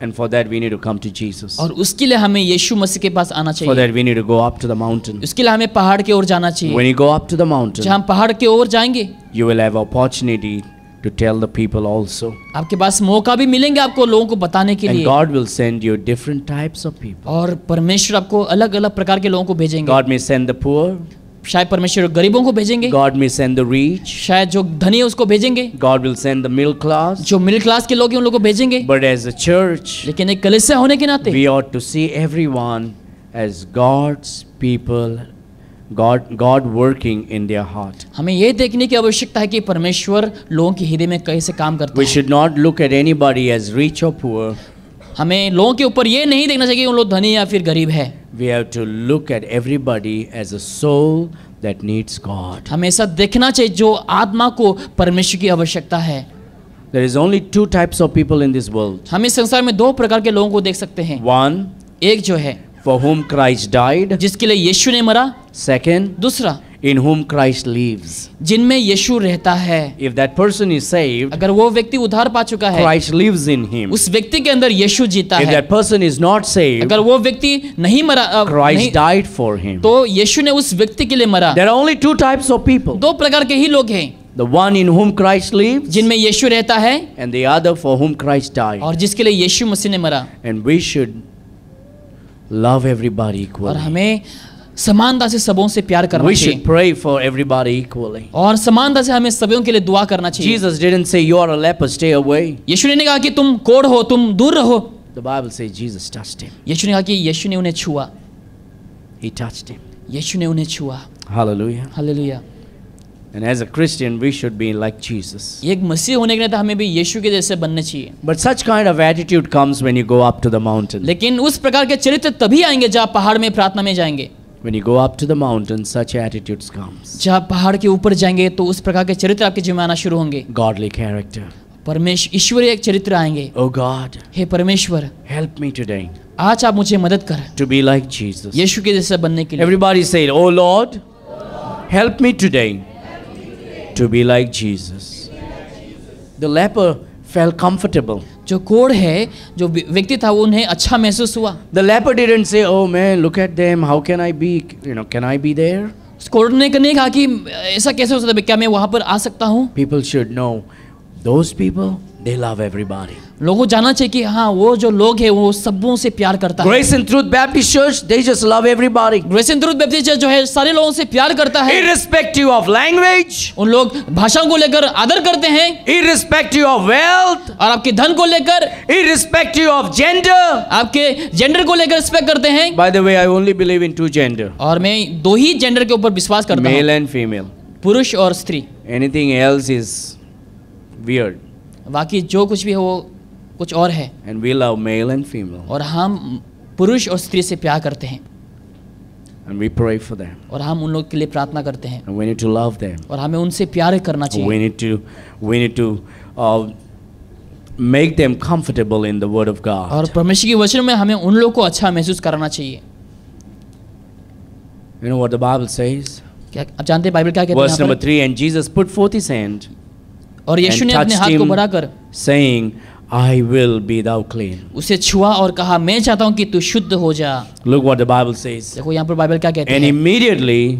And for that we need to come to Jesus. और उसके लिए हमें यीशु मसीह के पास आना For चाहिए। that we need to go up to the mountain. उसके लिए हमें पहाड़ की ओर जाना चाहिए। When you go up to the mountain, जहाँ हम पहाड़ की ओर जाएंगे, you will have opportunity to tell the people also. आपके पास मौका भी मिलेंगे आपको लोगों को बताने के And लिए, God will send you different types of people. और परमेश्वर आपको अलग अलग प्रकार के लोगों को भेजेंगे। God may send the poor. शायद परमेश्वर गरीबों को भेजेंगे, God may send the rich. शायद जो धनी है उसको भेजेंगे, God will send the middle class. जो मिडिल क्लास के लोग हैं उन लोगों को भेजेंगे। But as a church, लेकिन एक कलीसिया होने के नाते we ought to see everyone as God's people, God working in their heart. हमें ये देखने की आवश्यकता है कि परमेश्वर लोगों के हृदय में कैसे काम करता We है। should not look at anybody as rich or poor. हमें लोगों के ऊपर ये नहीं देखना चाहिए कि उन लोग धनी या फिर गरीब है। We have to look at everybody as a soul that needs God. हमें ऐसा देखना चाहिए जो आत्मा को परमेश्वर की आवश्यकता है। There is only two types of people in this world. हम इस संसार में दो प्रकार के लोगों को देख सकते हैं। One, एक जो है for whom Christ died. जिसके लिए यीशु ने मरा, Second, दूसरा in whom Christ lives. जिनमें यीशु रहता है। If that person is saved, अगर वो व्यक्ति उद्धार पा चुका है, Christ lives in him. उस व्यक्ति के अंदर यीशु जीता If है। that person is not saved, अगर वो व्यक्ति नहीं मरा, Christ नहीं, died for him. तो यीशु ने उस व्यक्ति के लिए मरा। There are only two types of people. दो प्रकार के ही लोग हैं, The one in whom Christ lives, जिनमें यीशु रहता है and the other for whom Christ died. और जिसके लिए यीशु मसीह ने मरा। And we should love everybody और equally. हमें समानता से सबों से प्यार करना We should चाहिए, pray for everybody equally. और समानता से हमें सभी के लिए दुआ करना चाहिए। Jesus didn't say you are a leper, stay away. यीशु ने नहीं कहा कि तुम कोढ़ हो, तुम दूर रहो। The Bible says Jesus touched him. यीशु ने कहा कि यीशु ने उन्हें छुआ, He touched him. यीशु ने उन्हें छुआ। Hallelujah. Hallelujah. And as a Christian, we should be like Jesus. एक मसीह होने के नाते हमें भी यीशु के जैसे बनने चाहिए। But such kind of attitude comes when you go up to the mountain. लेकिन उस प्रकार के चरित्र तभी आएंगे जब आप पहाड़ में प्रार्थना में जाएंगे। When you go up to the mountain, such attitudes comes. जब आप पहाड़ के ऊपर जाएंगे तो उस प्रकार के चरित्र आपके जीवन में आना शुरू होंगे। Godly character. परमेश्वर ईश्वरीय एक चरित्र आएंगे। Oh God, हे परमेश्वर, help me today आज आप मुझे मदद कर to be like Jesus. यीशु के जैसा बनने के लिए। Everybody say, Oh Lord, help me today to be like Jesus. The leper felt comfortable. जो कोढ़ है, जो व्यक्ति था, वो उन्हें अच्छा महसूस हुआ। The leper didn't say, Oh man, look at them. How can I be? Can I be there? उस कोढ़ ने नहीं कहा कि ऐसा कैसे हो सकता है, क्या मैं वहां पर आ सकता हूँ। People should know those people, they love everybody. लोगों को जानना चाहिए कि हाँ, वो जो लोग हैं वो सबों से प्यार करता है। Grace and Truth Baptist Church, they just love everybody. Grace and Truth Baptist Church जो है सारे लोगों से प्यार करता है। Irrespective of language, उन लोग भाषाओं को लेकर आदर करते हैं, irrespective of wealth, और आपके धन को लेकर, irrespective of gender. आपके जेंडर को लेकर रिस्पेक्ट करते हैं। By the way, I only believe in two gender, और मैं दो ही जेंडर के ऊपर विश्वास करता हूँ, male and female. पुरुष और स्त्री। Anything else is weird. बाकी जो कुछ भी है वो कुछ और है, And we love male and female. और हम पुरुष और स्त्री से प्यार करते हैं, And we pray for them. और हम उन लोग के लिए प्रार्थना करते हैं, And we need to love them. और हमें उनसे प्यार करना चाहिए। We need to make them comfortable in the Word of God. और परमेश्वर के वचन में हमें उन लोग को अच्छा महसूस कराना चाहिए। You know what the Bible says? क्या आप जानते हैं बाइबल क्या कहते हैं Verse यहाँ number पर? 3, and Jesus put forth his hand और यीशु and ने अपने touched हाथ को him, बढ़ाकर saying, I will be thou clean. उसे छुआ और कहा, मैं चाहता हूँ कि तू शुद्ध हो जा। Look what the Bible says. देखो यहाँ पर बाइबल क्या कहते And हैं, immediately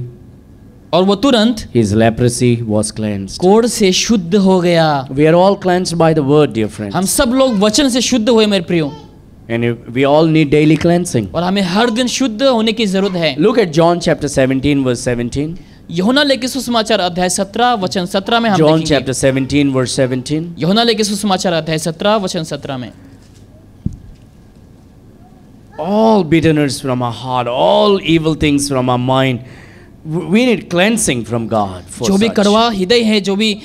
और वो तुरंत his leprosy was cleansed. कोढ़ से शुद्ध हो गया। We are all cleansed by the word, dear friends. हम सब लोग वचन से शुद्ध हुए मेरे प्रियो, And we all need daily cleansing. और हमें हर दिन शुद्ध होने की जरूरत है। Look at John chapter 17, verse 17. यूहन्ना लेके सुसमाचार अध्याय 17 वचन 17 में हम John देखेंगे। chapter 17, verse 17. यूहन्ना लेके सुसमाचार अध्याय 17 वचन 17 में, All bitterness from our heart, all evil things from our mind, We need cleansing from God for जो भी such. कड़वा हृदय है, जो भी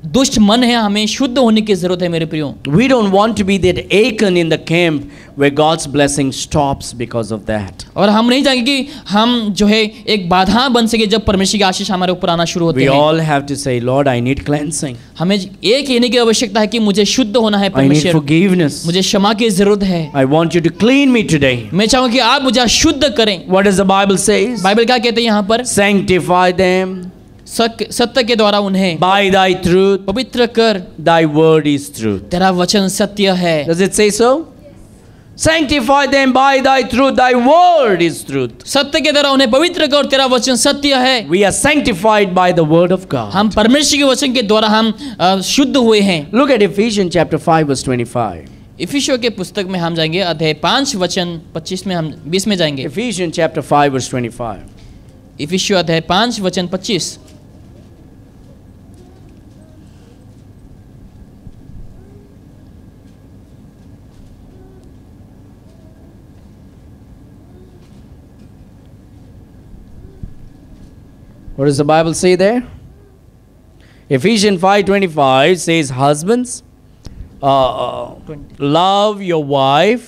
दुष्ट मन है, हमें शुद्ध होने की जरूरत है मेरे प्रियो। We don't want to be that Achan in the camp where God's blessing stops because of that. और हम नहीं चाहेंगे कि हम जो है एक बाधा बन सके जब परमेश्वर की आशीष हमारे ऊपर आना शुरू होते We हैं। all have to say, Lord, I need cleansing. हमें एक कहने की आवश्यकता है कि मुझे शुद्ध होना है I need परमेश्वर, forgiveness. मुझे क्षमा की जरूरत है। I want you to clean me today. मैं चाहूंगा कि आप मुझे शुद्ध करें। What does the Bible says? Bible क्या कहते हैं यहाँ पर? Sanctify them सत्य के द्वारा उन्हें by thy truth. पवित्र कर, Thy word is truth. तेरा वचन सत्य है। Does it say so? Sanctify them by thy truth. Thy word is truth. सत्य के द्वारा उन्हें पवित्र कर, तेरा वचन सत्य है। We are sanctified by the word of God. हम परमेश्वर के वचन के द्वारा हम शुद्ध हुए हैं। Look at Ephesians chapter 5 verse 25. इफिसियों के पुस्तक में हम जाएंगे, अध्याय 5 वचन 25 में, हम 20 में जाएंगे। Ephesians chapter 5 verse 25. इफिसियों अध्याय 5 वचन 25। What does the Bible say there? Ephesians 5:25 says, husbands, love your wife,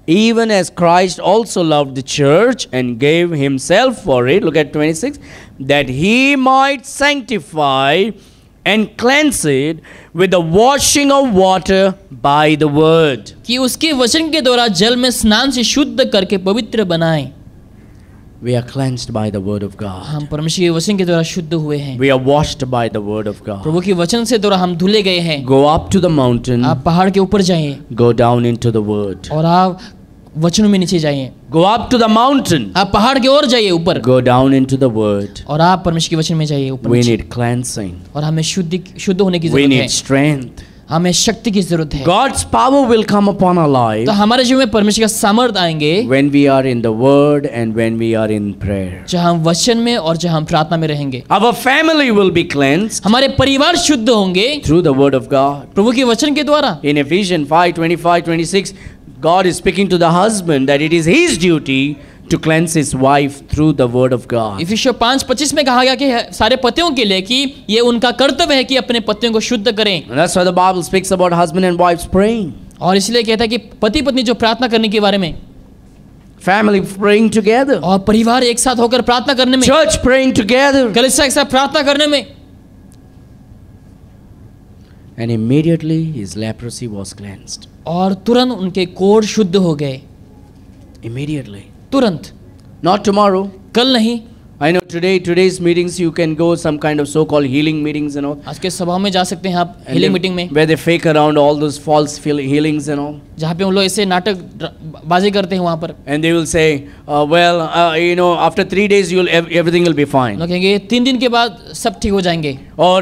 even as Christ also loved the church and gave himself for it. Look at 26. That he might sanctify and cleanse it with the washing of water by the word. कि उसके वचन के द्वारा जल में स्नान से शुद्ध करके पवित्र बनाए। We are cleansed by the word of God. हम परमेश्वर के वचन के द्वारा शुद्ध हुए हैं। We are washed by the word of God. प्रभु के वचन से द्वारा हम धुले गए हैं। Go up to the mountain. आप पहाड़ के ऊपर जाइए Go down into the word. और आप वचनों में नीचे जाइए। Go up to the mountain. आप पहाड़ की ओर जाइए ऊपर, Go down into the word. और आप परमेश्वर के वचन में जाइए ऊपर We नीचे। need cleansing. और हमें शुद्ध होने की We जरूरत है। need strength. हमें शक्ति की जरूरत है। God's power will come upon our life तो हमारे जीवन में परमेश्वर का सामर्थ आएंगे when we are in the word and when we are in prayer. जहाँ हम वचन में और जहाँ हम प्रार्थना में रहेंगे। Our family will be cleansed हमारे परिवार शुद्ध होंगे through the word of God. प्रभु के वचन के द्वारा। In Ephesians 5:25-26, God is speaking to the husband that it is his duty to cleanse his wife through the word of God. इफिसियों 5:25 में कहा गया कि सारे पतियों के लिए कि ये उनका कर्तव्य है कि अपने पतियों को शुद्ध करें। And that's why the Bible speaks about husband and wives praying. और इसलिए कहता है कि पति पत्नी जो प्रार्थना करने के बारे में, Family praying together. और परिवार एक साथ होकर प्रार्थना करने में, Church praying together. कलीसिया एक साथ प्रार्थना करने में। And immediately his leprosy was cleansed. और तुरंत उनके कोढ़ शुद्ध हो गए। Immediately. तुरंत, Not tomorrow. कल नहीं। I know today's meetings you can go some kind of so-called healing meetings and all. आज के सभाओं में जा सकते हैं आप, And हीलिंग they- मीटिंग में, where they fake around all those false healings and all. जहाँ पे उन लोग ऐसे नाटक बाजी करते हैं वहाँ पर। And they will say, after 3 days everything will be fine. लोग कहेंगे 3 दिन के बाद सब ठीक हो जाएंगे, Or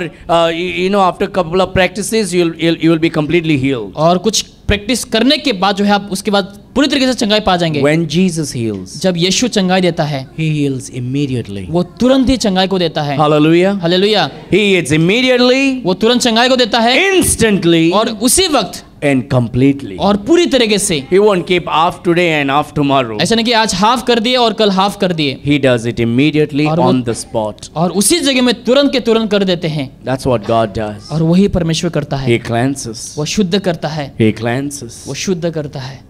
after a couple of practices you will be completely healed. और कुछ प्रैक्टिस करने के बाद जो है आप उसके बाद पूरी तरीके से चंगाई पा जाएंगे। When Jesus heals, जब यीशु चंगाई देता है, he heals immediately. वो तुरंत ही चंगाई को देता है। Hallelujah. Hallelujah. He heals immediately, वो तुरंत चंगाई को देता है instantly, और उसी वक्त and completely. और पूरी तरीके से। He won't keep half today and half tomorrow. ऐसा नहीं कि आज हाफ कर दिए और कल हाफ कर दिए, He does it immediately और वो- on the spot. और उसी जगह में तुरंत के तुरंत कर देते हैं। That's what God does. और वही परमेश्वर करता है। He cleanses. वो शुद्ध करता है, He cleanses. वो शुद्ध करता है।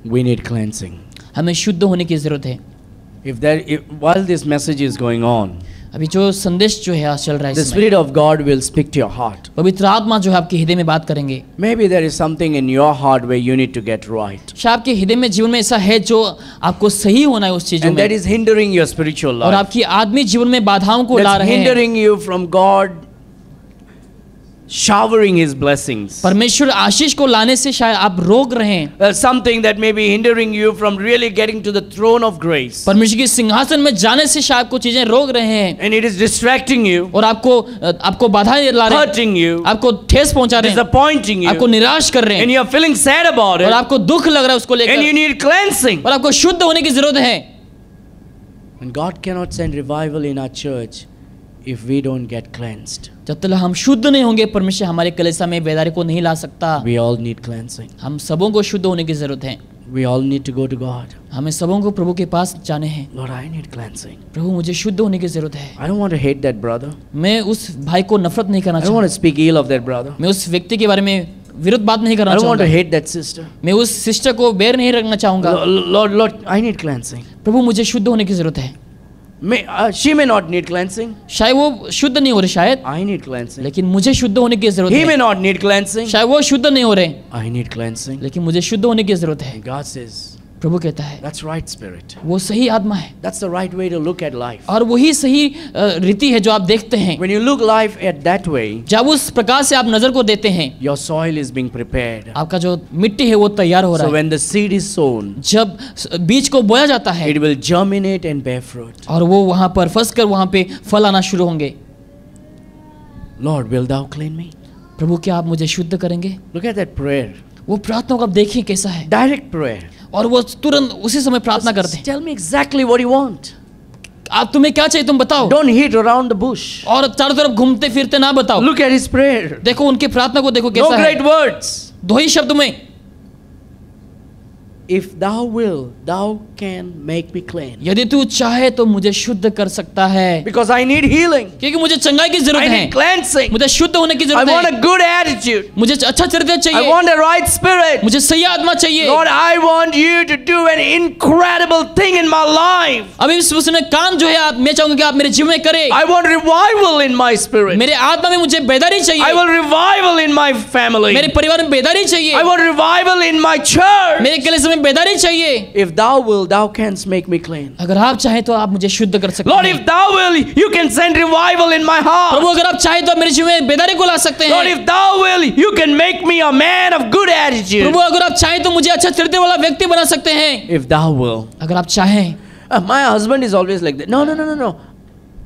We need cleansing. हमें शुद्ध होने की जरूरत है। While this message is going on, अभी जो संदेश जो है आज चल रहा है the इसमें, Spirit of God will speak to your heart. पवित्र आत्मा जो है आपके हृदय में बात करेंगे। Maybe there is something in your heart where you need to get right. शायद आपके हृदय में जीवन में ऐसा है जो आपको सही होना है उस चीजों And that में, is hindering your spiritual और life. आपकी आदमी जीवन में बाधाओं को ला That's रहे हैं। hindering you from God showering His blessings. परमेश्वर आशीष को लाने से शायद आप रोक रहे हैं। Something that may be hindering you from really getting to the throne of grace. परमेश्वर के सिंहासन में जाने से शायद कुछ चीजें रोक रहे हैं, And it is distracting you, और आपको बाधाएं ला रहे हैं, hurting you, आपको ठेस पहुंचा रहे हैं, disappointing आपको you, निराश कर रहे and हैं, you are feeling sad about और it, आपको दुख लग रहा है उसको and you लेकर, need cleansing. और आपको शुद्ध होने की जरूरत है। And God cannot send revival in our church if we don't get cleansed. जब तक हम शुद्ध नहीं होंगे, परमेश्वर हमारे कलीसिया में बेदारी को नहीं ला सकता। We all need cleansing. हम सबों को शुद्ध होने की जरूरत है। We all need to go to God. हमें सबों को प्रभु के पास जाने हैं। Lord, I need cleansing. प्रभु मुझे शुद्ध होने की जरूरत है। I don't want to hate that brother. मैं उस भाई को नफरत नहीं करना I don't चाहता। want to speak ill of that brother. मैं उस व्यक्ति के बारे में विरुद्ध बात नहीं करना I don't want to चाहूंगा। hate that sister. मैं उस सिस्टर को बैर नहीं रखना चाहूंगा। Lord, I need cleansing. प्रभु मुझे शुद्ध होने की जरूरत है। She may not need cleansing. शायद वो शुद्ध नहीं हो रहे शायद, I need cleansing. लेकिन मुझे शुद्ध होने की जरूरत He may है। not need cleansing. शायद वो शुद्ध नहीं हो रहे, I need cleansing. लेकिन मुझे शुद्ध होने की जरूरत है। And God says, प्रभु कहता है that's right spirit. वो सही आत्मा है That's the right way to look at life. और वही सही रीति है जो आप देखते हैं। When you look life at that way, जब उस प्रकार से आप नजर को देते हैं, your soil is being prepared. आपका जो मिट्टी है वो तैयार हो रहा So है। when the seed is sown, जब बीज को बोया जाता है it will germinate and bear fruit. और वो वहां पर फंस कर वहां पे फल आना शुरू होंगे। Lord, will thou clean me? प्रभु क्या आप मुझे शुद्ध करेंगे? Look at that prayer. वो प्रार्थना को आप देखिए कैसा है, Direct prayer. और वो तुरंत उसी समय प्रार्थना करते हैं। Tell me exactly what you want. आप तुम्हें क्या चाहिए तुम बताओ, Don't hit around the bush. और चारों तरफ घूमते फिरते ना बताओ। Look at his prayer. देखो उनकी प्रार्थना को देखो No कैसा है। great words. दो ही शब्द में, If thou will, thou can make me clean. यदि तू चाहे तो मुझे शुद्ध कर सकता है, Because I need healing. क्योंकि मुझे चंगाई की I जरूरत है, need cleansing. मुझे शुद्ध होने की I जरूरत want है, a good attitude. मुझे अच्छा चरित्र I चाहिए, want a right spirit. मुझे सही आत्मा चाहिए। Lord, I want you to do an incredible thing in my life. अभी इस उसने काम जो है आप, मैं चाहूंगा कि आप मेरे जीवन में करें। I want revival in my spirit. मेरे आत्मा में मुझे बेदारी I चाहिए, want revival in my family. मेरे परिवार में बेदारी चाहिए, I want revival in my church. मेरे कलीसिया में बेदारी चाहिए। If thou will, thou canst make me clean. अगर आप चाहें तो आप मुझे शुद्ध कर सकते Lord, हैं। if thou will, you can send revival in my heart. प्रभु अगर आप चाहें तो आप मेरे जीवन में बेदारी को ला सकते Lord, हैं। if thou will, you can make me a man of good attitude. प्रभु अगर आप चाहें तो मुझे अच्छा चरित्र वाला व्यक्ति बना सकते हैं। If thou will. अगर आप चाहें। My husband is always like that. No.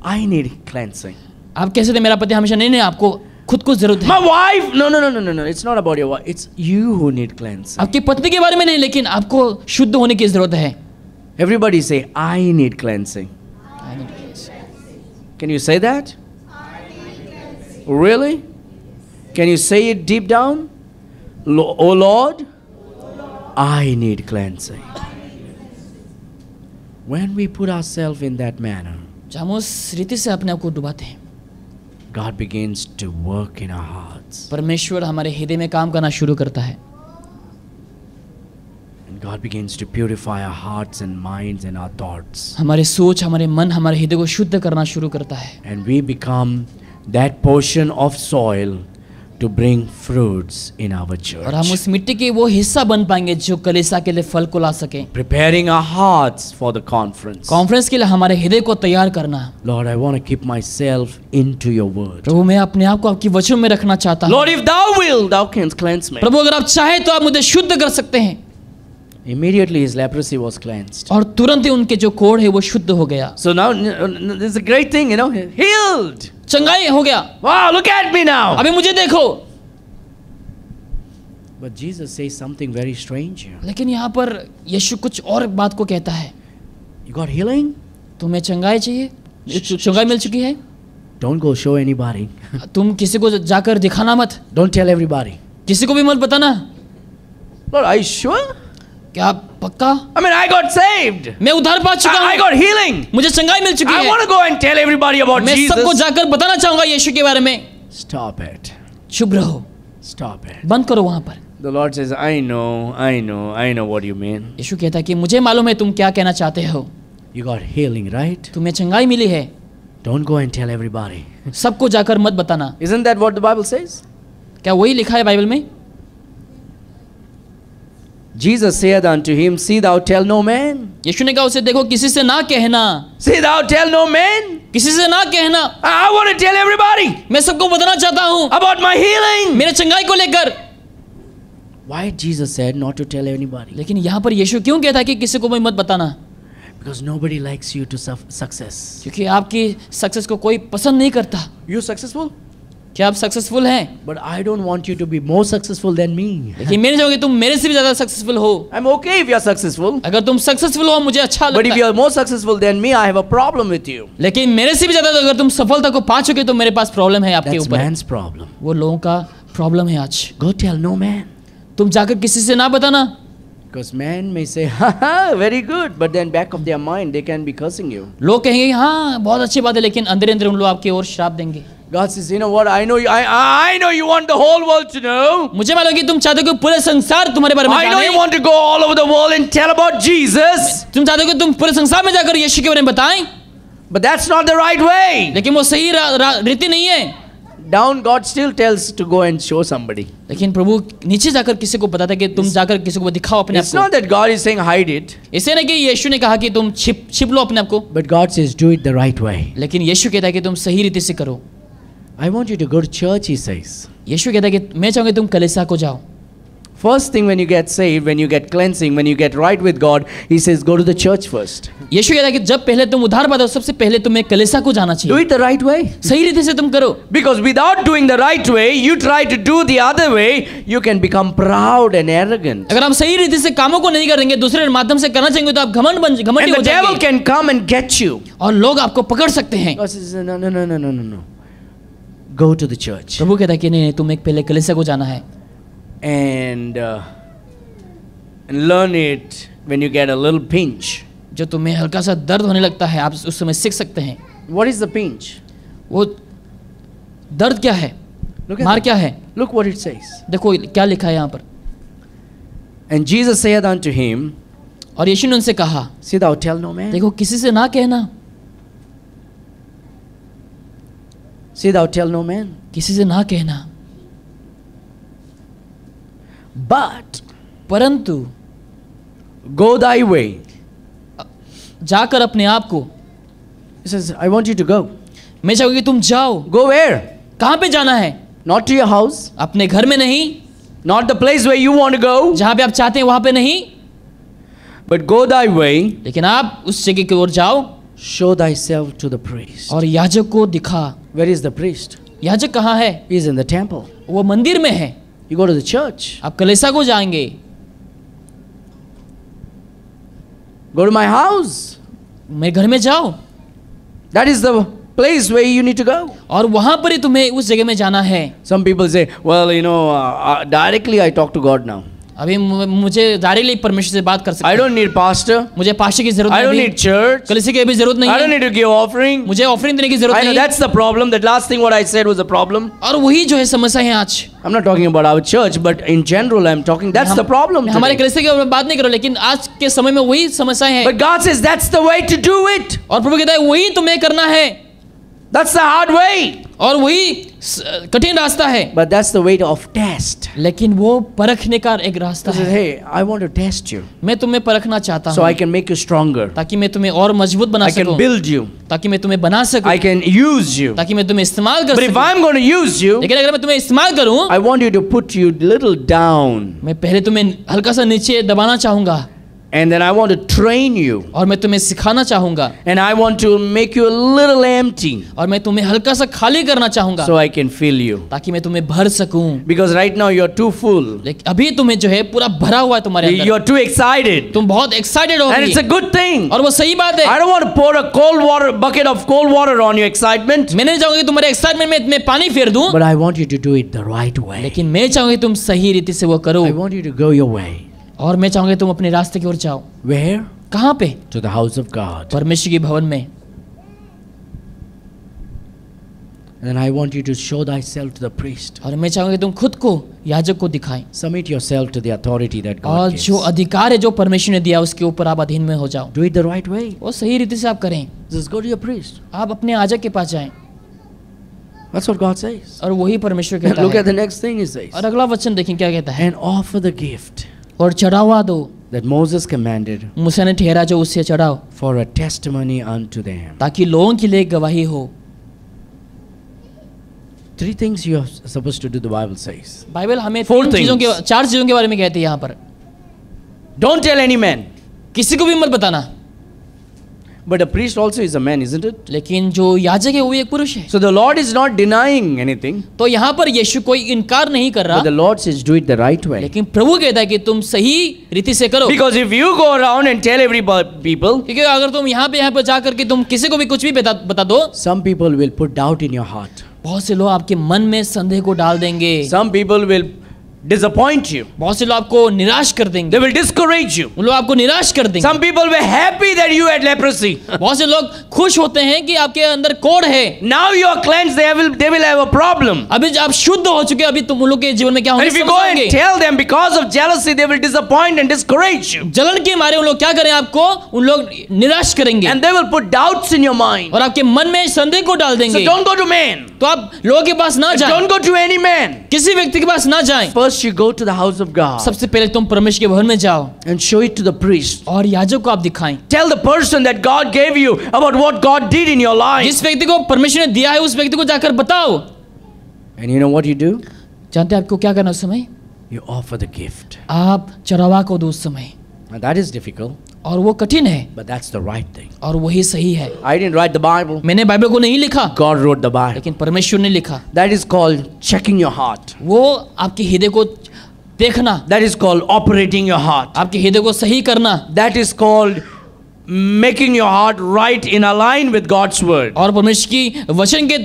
I need cleansing. आप कैसे थे मेरा पति हमेशा, नहीं आपको खुद को जरूरत है। My wife, no. It's not about your wife. It's you who need cleansing. आपकी पत्नी के बारे में नहीं, लेकिन आपको शुद्ध होने की जरूरत है। Everybody say, I need cleansing. Can you say that? Really? Can you say it deep down? Oh Lord, I need cleansing. When we put ourselves in that manner, जब हम उस रीति से अपने आप को डुबाते हैं, God begins to work in our hearts. परमेश्वर हमारे हृदय में काम करना शुरू करता है। And God begins to purify our hearts and minds and our thoughts. हमारे सोच, हमारे मन, हमारे हृदय को शुद्ध करना शुरू करता है। And we become that portion of soil to bring fruits in our और हम church. उस मिट्टी के वो हिस्सा बन पाएंगे जो कलीसिया के लिए फल को ला सके। Preparing our hearts for the conference. Conference के लिए हमारे हृदय को तैयार करना। Lord, I want to keep myself into your word. प्रभु मैं अपने आप को आपकी वचन में रखना चाहता हूँ। Lord, if thou will, thou canst cleanse me. प्रभु अगर आप चाहे तो आप मुझे शुद्ध कर सकते हैं। Immediately his leprosy was cleansed. और तुरंत ही उनके जो कोढ़ है वो शुद्ध हो गया। So now this is a great thing, healed. चंगाई हो गया। Wow, look at me now. अभी मुझे देखो। But Jesus says something very strange here. लेकिन यहाँ पर यीशु कुछ और बात को कहता है। You got healing? तुम्हें चंगाई चाहिए? चंगाई मिल चुकी है? Don't go show anybody. तुम किसी को जाकर दिखाना मत, Don't tell everybody. किसी को भी मत बताना। Lord, are you sure? क्या पक्का? I mean, I got saved. मैं उद्धार पा चुका I हूँ, got healing. मुझे चंगाई मिल चुकी I है। want to go and tell everybody about मैं सबको Jesus. जाकर बताना चाहूंगा यीशु के बारे में। Stop it. चुप रहो, Stop it. बंद करो वहां पर। The Lord says, I know what you mean. यीशु कहता है कि मुझे मालूम है तुम क्या कहना चाहते हो। You got healing, right? तुम्हें चंगाई मिली है, Don't go and tell everybody. सबको जाकर मत बताना। Isn't that what the Bible says? क्या वही लिखा है बाइबल में? Jesus said unto him, See thou tell no man. यीशु ने कहा उसे, देखो किसी से ना कहना, See thou tell no man. किसी से ना कहना। I want to tell everybody मैं सबको बताना चाहता हूँ about my healing. मेरे चंगाई को लेकर। Why Jesus said not to tell anybody? लेकिन यहाँ पर यीशु क्यों कहता है कि किसी को भी मत बताना? Because nobody likes you to success. क्योंकि आपकी सक्सेस को कोई पसंद नहीं करता। You successful? क्या आप सक्सेसफुल हैं? But I don't want you to be more successful than me. लेकिन मैं नहीं चाहूँगी तुम मेरे से भी ज्यादा सक्सेसफुल हो। I'm okay if you're successful. अगर तुम सक्सेसफुल हो मुझे अच्छा But लगता if है, you're more successful than me, I have a problem with you. लेकिन मेरे से भी ज्यादा अगर तुम सफलता को पा चुके तो मेरे पास प्रॉब्लम है आपके That's ऊपर। man's problem. वो लोगों का प्रॉब्लम है आज। Go tell no man. तुम जाकर किसी से ना बताना। Because man may say, haha, very good, but then back of their mind they can be cursing you. लोग कहेंगे हाँ बहुत अच्छी बात है, लेकिन अंदर अंदर उन लोग आपकी ओर श्राप देंगे. God says, you know what? I know you want the whole world to know. मुझे मालूम है कि तुम चाहते हो कि पूरे संसार तुम्हारे बारे में I know जाने. you want to go all over the world and tell about Jesus. तुम चाहते हो कि तुम पूरे संसार में जाकर यीशु के बारे में बताएं, But that's not the right way. लेकिन वो सही रीति नहीं है. Down, God still tells to go and show somebody. लेकिन प्रभु नीचे जाकर किसी को बताता है कि तुम जाकर किसी को दिखाओ अपने आप It's को. not that God is saying hide it, इसे नहीं कि यीशु ने कहा कि तुम छिप लो अपने आप को, but God says do it the right way. लेकिन यीशु कहता है कि तुम सही रीति से करो. I want you to go to church, he says. यीशु कहता है कि मैं चाहूंगा तुम कलीसिया को जाओ. First thing when you get saved, when you get cleansing, when you get right with God, he says go to the church first. यीशु कहता है कि जब पहले तुम उद्धार पाते हो सबसे पहले तुम्हें कलीसिया को जाना Do चाहिए. it the right way. सही रीति से तुम करो. Because without doing the right way, you try to do the other way, you can become proud and arrogant. अगर आप सही रीति से कामों को नहीं करेंगे, दूसरे माध्यम से करना चाहेंगे तो आप घमंडी And हो the devil जाएंगे can come and get you. और लोग आपको पकड़ सकते हैं. God says no. Go to the church. प्रभु कहता है कि नहीं तुम्हें पहले कलीसिया को जाना है. And learn it when you get a little pinch. जो तुम्हें हल्का सा दर्द होने लगता है आप उस समय सीख सकते हैं. What is the pinch? वो दर्द क्या है, Look at मार that. क्या है. Look what it says. देखो क्या लिखा है यहाँ पर. And Jesus saith unto him, और यीशु ने उनसे कहा, see thou tell no man. देखो किसी से ना कहना, See thou tell no man. किसी से ना कहना. But परंतु go thy way. जाकर अपने आप को. He says, I want you to go. मैं चाहूंगी तुम जाओ. Go where? कहाँ पे जाना है? Not to your house. अपने घर में नहीं, Not the place where you want to go. जहाँ पे आप चाहते हैं वहां पे नहीं, But go thy way. लेकिन आप उस जगह की ओर जाओ Show thyself to the priest. और याजक को दिखा. Where is the priest? याजक कहाँ है? He is in the temple. वो मंदिर में है. You go to the church. आप कलीसिया को जाएंगे. Go to my house. मेरे घर में जाओ. That is the place where you need to go. और वहां पर ही तुम्हें उस जगह में जाना है. Some people say, well, directly I talk to God now. अभी मुझे डायरेक्टली परमेश्वर से बात कर सकते I हैं. don't need pastor. मुझे पास्टर की जरूरत I don't नहीं, need church. कलीसिया की भी जरूरत नहीं I don't है, need to give offering. मुझे ऑफरिंग देने की I जरूरत know नहीं. that's the problem. That last thing what I said was a problem. और वही जो है समस्या है आज. I'm not talking about our church, but in general I'm talking. That's the problem हमारे today. कलीसिया की ओर बात नहीं करो, लेकिन आज के समय में वही समस्या है. But God says that's the way to do it. और प्रभु कहता है वही तुम्हें करना है. That's the hard way. और वही कठिन रास्ता है. But that's the way of test. लेकिन वो परखने का एक रास्ता He says, है. hey, I want to test you मैं तुम्हें परखना चाहता so I हूँ can make you stronger. ताकि मैं तुम्हें और मजबूत बना I can सकूं, build you. ताकि मैं तुम्हें बना सकूं, I can use you. ताकि मैं तुम्हें इस्तेमाल कर But if सकूं. I'm going to use you, लेकिन अगर मैं तुम्हें इस्तेमाल करूं, I want you to put you little down. मैं पहले तुम्हें हल्का सा नीचे दबाना चाहूंगा And then I want to train you. और मैं तुम्हें सिखाना चाहूंगा And I want to make you a little empty और मैं तुम्हें हल्का सा खाली करना चाहूंगा so I can fill you. ताकि मैं तुम्हें भर सकूं. Because right now you're too full. लेकिन अभी तुम्हें जो है पूरा भरा हुआ है तुम्हारे अंदर. You're too excited. तुम बहुत एक्साइटेड हो And गई it's a good thing. और वो सही बात है. I don't want to pour a bucket of cold water on your excitement. मैं नहीं चाहूंगा कि तुम्हारे एक्साइटमेंट में मैं पानी फेर दूं, But I want you to do it the right way. लेकिन मैं चाहूंगा कि तुम सही रीति से वो करो. I want you to go your way. और मैं चाहूंगा कि तुम अपने रास्ते की ओर जाओ. Where? कहाँ पे? To the house of God. परमेश्वर के भवन में. And then I want you to show thyself to the priest. और मैं चाहूंगा कि तुम खुद को याजक को दिखाएं Submit yourself to the authority that और God जो gives. अधिकार है जो परमेश्वर ने दिया उसके ऊपर आप अधीन में हो जाओ. Do it the right way. वो सही रीति से आप करें. Just go to your priest. आप अपने याजक के पास जाएं That's what God says. और वही परमेश्वर And कहता look है. at the next thing he says. और अगला वचन देखें क्या कहता है. And offer the gift और चढ़ावा दो that Moses commanded मूसा ने ठहरा जो उससे चढ़ाओ for a testimony unto them. ताकि लोगों के लिए गवाही हो. 3 things you are supposed to do, the Bible says. Bible हमें 4 things. 4 चीजों के बारे में कहती है यहाँ पर. Don't tell any man. किसी को भी मत बताना. But a priest also is a man, isn't it? लेकिन जो याजक है वो एक पुरुष है. So the Lord is not denying anything. तो यहाँ पर यीशु कोई इनकार नहीं कर रहा, But the Lord says do it the right way. लेकिन प्रभु कहता है कि तुम सही रीति से करो. Because if you go around and tell people, क्योंकि अगर तुम यहाँ पे जा करके तुम किसी को भी कुछ भी बता दो, some people will put doubt in your heart. बहुत से लोग आपके मन में संदेह को डाल देंगे. Some people will disappoint you. बहुत से लोग आपको निराश कर देंगे, They will discourage you. वो लोग आपको निराश कर देंगे। Some people were happy that you had leprosy. बहुत से लोग खुश होते हैं कि आपके अंदर कोढ़ है। Now you are cleansed, they will have a problem. अभी जब आप शुद्ध हो चुके, अभी तुम उन लोग के जीवन में क्या And होंगे? if you go and tell them because of jealousy, they will disappoint and discourage you. जलन के मारे उन लोग क्या करें? आपको उन लोग निराश करेंगे And they will put doubts in your mind. और आपके मन में संदेह को डाल So देंगे। don't go to men. तो आप लोगों के पास ना जाएं, Don't go to any man. किसी व्यक्ति के पास ना जाएं। First you go to the house of God सबसे पहले तुम परमेश्वर के भवन में जाओ and show it to the priest. और याजक को आप दिखाएं। Tell the person that God gave you about what God did in your life. जिस व्यक्ति को परमेश्वर ने दिया है उस व्यक्ति को जाकर बताओ। And you know what you do? जानते हैं आपको क्या करना उस समय? You offer the gift. आप चरवा को दो उस समय, Now that is difficult, और वो कठिन है but that's the right thing. और वही सही है। I didn't write the Bible. मैंने बाइबल को नहीं लिखा, God wrote the Bible. लेकिन परमेश्वर ने लिखा। That is called checking your heart. वो आपके हृदय को देखना, That is called operating your heart. आपके हृदय को सही करना, That is called making your heart right in align with God's word. और परमेश्वर की वचन के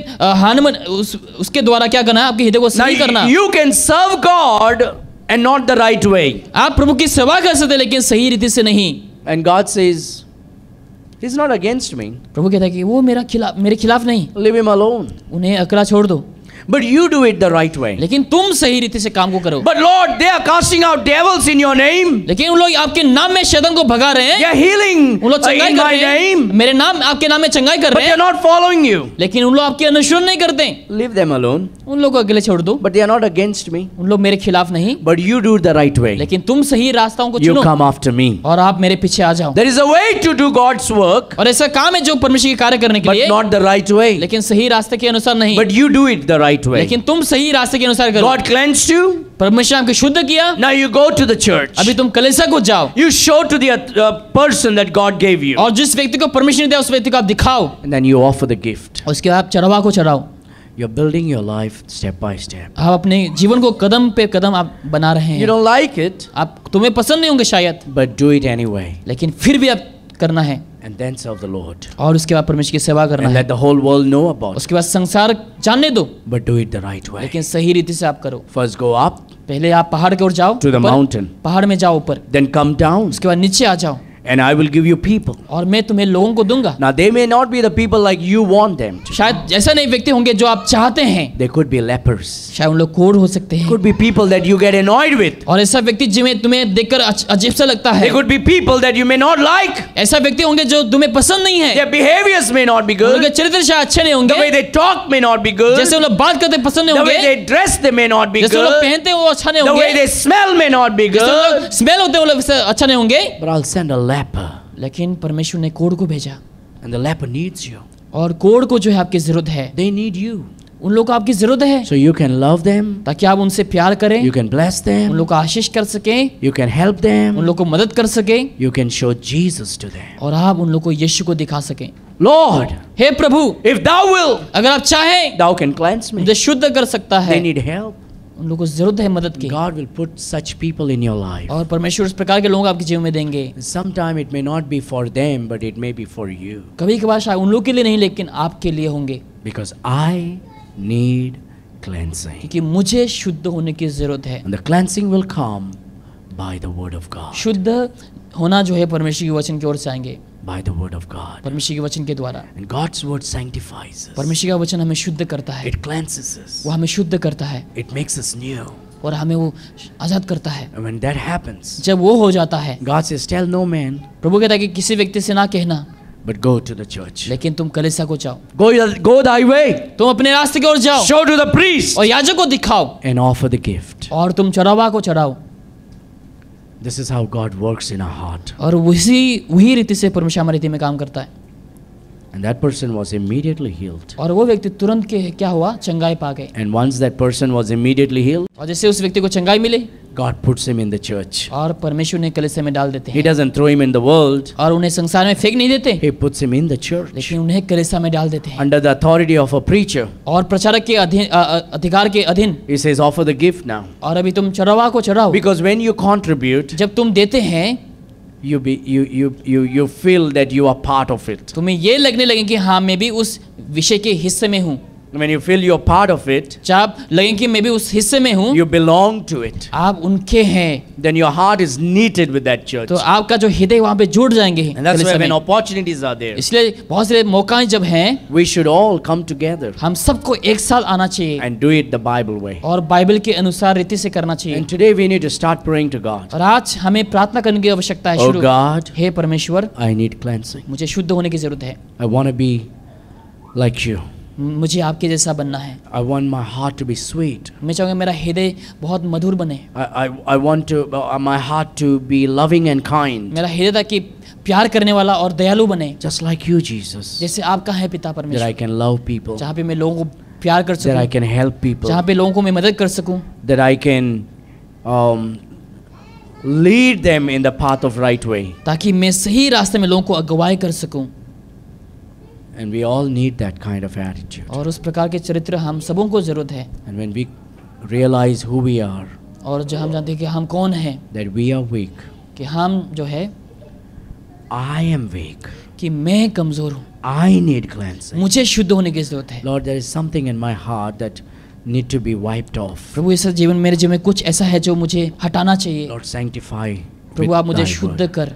उसके द्वारा क्या करना है? आपके हृदय को Now सही करना। you can serve God and not the right way. आप प्रभु की सेवा कर सकते हैं लेकिन सही रीति से नहीं। And God says, He's not against me. प्रभु कहता है कि वो मेरे खिलाफ नहीं, Leave him alone. उन्हें अकेला छोड़ दो, But you do it the right way. लेकिन तुम सही रीति से काम को करो। But Lord, they are casting out devils in your name. लेकिन उन लोग आपके नाम में शैतान को भगा रहे They हैं, are healing उन लोग चंगाई in कर my रहे हैं, name. मेरे नाम आपके नाम में चंगाई कर But रहे they are हैं, not following you. लेकिन उन लोग आपके अनुसरण नहीं करते। Leave them alone. उन लोग को अकेले छोड़ दो, But they are not against me. उन लोग मेरे खिलाफ नहीं, But you do it the right way. लेकिन तुम सही रास्ताओं को You चुनो come after me. और आप मेरे पीछे आ जाओ। There is a way to do God's work, और ऐसा काम है जो परमेश्वर के कार्य करने के but लिए, not the right way. लेकिन सही रास्ते के अनुसार नहीं, But you do it the right way. लेकिन तुम सही रास्ते के अनुसार करो। God cleansed you. परमेश्वर आपको शुद्ध किया, Now you go to the church. अभी तुम कलीसिया को जाओ You show to the person that God gave you. और जिस व्यक्ति को परमेश्वर ने दिया उस व्यक्ति को आप दिखाओ, And then you offer the gift. उसके बाद आप चरवा को चढ़ाओ। You're building your life step by step. आप अपने जीवन को कदम पे कदम आप बना रहे You हैं। don't like it, तुम्हें पसंद नहीं होंगे शायद, but do it anyway. लेकिन फिर भी आप करना है And then serve the Lord. और उसके बाद परमेश्वर की सेवा करना And है। let the whole world know about it. उसके बाद संसार जानने दो, But do it the right way. लेकिन सही रीति से आप करो। First go up, पहले आप पहाड़ की ओर जाओ, To the ऊपर, mountain. पहाड़ में जाओ ऊपर, then come down, उसके बाद नीचे आ जाओ and I will give you people. और मैं तुम्हें लोगों को दूंगा। Now they may not be the people like you want them to. शायद ऐसा नहीं व्यक्ति होंगे जो आप चाहते हैं, They could be lepers. शायद उन लोग कोढ़ हो सकते हैं, Could be people that you get annoyed with. और ऐसा व्यक्ति जिन्हें तुम्हें देखकर अजीब सा लगता है, They could be people that you may not like. ऐसा व्यक्ति होंगे जो तुम्हें पसंद नहीं है, Their behaviors may not be उनके good. चरित्र शायद अच्छे नहीं The way होंगे, they talk may not be good. जैसे वो लोग बात करते पसंद नहीं The way होंगे, they dress they may not be जैसे वो लोग good. पहनते हैं वो अच्छा नहीं The way होंगे, they smell may not be जैसे वो good. लोग स्मेल होते हैं वो लोग वैसे अच्छा नहीं होंगे, But I'll send a leper. लेकिन परमेश्वर ने कोढ़ को भेजा And the leper needs you. और कोढ़ को जो है आपकी जरूरत है, They need you. उन लोग को आपकी जरूरत है So you can love them. ताकि आप उनसे प्यार करें, You can bless उन them. लोग को आशीष कर सकें, You can help उन them. लोग को मदद कर सकें You can show Jesus to them. और आप उन लोग को यीशु को दिखा सकें। Lord, hey Prabhu, if thou will, अगर आप चाहें thou can cleanse me. मुझे शुद्ध कर सकता है, They need help. उन लोगों को जरूरत है मदद की, God will put such people in your life. और परमेश्वर उस प्रकार के लोगों को आपके जीवन में देंगे। Sometime it may not be for them, but it may be for you. कभी कभार शायद उन लोगों के लिए नहीं लेकिन आपके लिए होंगे, Because I need cleansing. क्योंकि मुझे शुद्ध होने की जरूरत है। And the cleansing will come by the word of God. शुद्ध होना जो है परमेश्वर के वचन की ओर से आएंगे, By the word of God. परमेश्वर के वचन के द्वारा। And God's word sanctifies us. परमेश्वर का वचन हमें शुद्ध करता है, It cleanses us. वो हमें शुद्ध करता है It makes us new. और हमें वो आजाद करता है। And when that happens, जब वो हो जाता है, God says, tell no man, प्रभु कहता है कि किसी व्यक्ति से ना कहना, but go to the church. लेकिन तुम कलीसिया को जाओ, Go thy way. तुम अपने रास्ते की ओर जाओ Show to the priest. और याजक को दिखाओ And offer the gift. और तुम चढ़ावा को चढ़ाओ। This is how God works in our heart. और वही रीति से परमेश्वर हमारे रीति में काम करता है। And that person was immediately healed. और वो व्यक्ति तुरंत के क्या हुआ, चंगाई पा गए। And once that person was immediately healed, और जैसे उस व्यक्ति को चंगाई मिले, God puts him in the church. और परमेश्वर ने कलीसिया में डाल देते He हैं, doesn't throw him in the world. और उन्हें संसार में फेंक नहीं देते, He puts him in the church. लेकिन उन्हें कलीसिया में डाल देते हैं Under the authority of a preacher. और प्रचारक के अधिकार के अधीन। He says, offer the gift now. और अभी तुम चढ़ावा को चढ़ाओ, Because when you contribute, जब तुम देते हैं you feel that you are part of it. तुम्हें ये लगने लगे कि हाँ मैं भी उस विषय के हिस्से में हूँ। when you feel you're part of it, जब आप लगें कि मैं भी उस हिस्से में हूँ, you belong to it, आप उनके हैं, then your heart is knitted with that church. तो आपका जो हृदय वहाँ पे जुड़ जाएंगे। And that's why कलीसिया when में। opportunities are there, इसलिए बहुत सारे मौका जब हैं, we should all come together हम सबको एक साथ आना चाहिए and do it the Bible way. और बाइबल के अनुसार रीति से करना चाहिए। And today we need to start praying to God. और आज हमें प्रार्थना करने की आवश्यकता है। Oh शुरू, God, हे परमेश्वर, I need cleansing. मुझे शुद्ध होने की जरूरत है, I want to be like you. मुझे आपके जैसा बनना है। I want my heart to be sweet. मैं चाहूँगा मेरा हृदय बहुत मधुर बने, I want to my heart to be loving and kind, मेरा हृदय ताकि प्यार करने वाला और दयालु बने, just like you, Jesus. जैसे आपका है पिता That I परमेश्वर, can love people, जहाँ पे मैं लोगों को प्यार कर that I सकूँ, can help people, जहाँ पे लोगों को मैं मदद कर सकूँ, that I can lead them in the path of right way. ताकि मैं सही रास्ते में लोगों को अगुवाई कर सकूँ। And we all need that kind of attitude. और उस प्रकार के चरित्र हम सबों को जरूरत है। And when we realize who we are, और जो हम जानते हैं कि हम कौन हैं, that we are weak, कि हम जो है I am weak, कि मैं कमज़ोर हूँ, I need cleansing. मुझे शुद्ध होने की ज़रूरत है। Lord, there is something in my heart that need to be wiped off. प्रभु ऐसा जीवन मेरे जीवन में कुछ ऐसा है जो मुझे हटाना चाहिए। Lord, sanctify प्रभु with आप मुझे thy शुद्ध word. कर।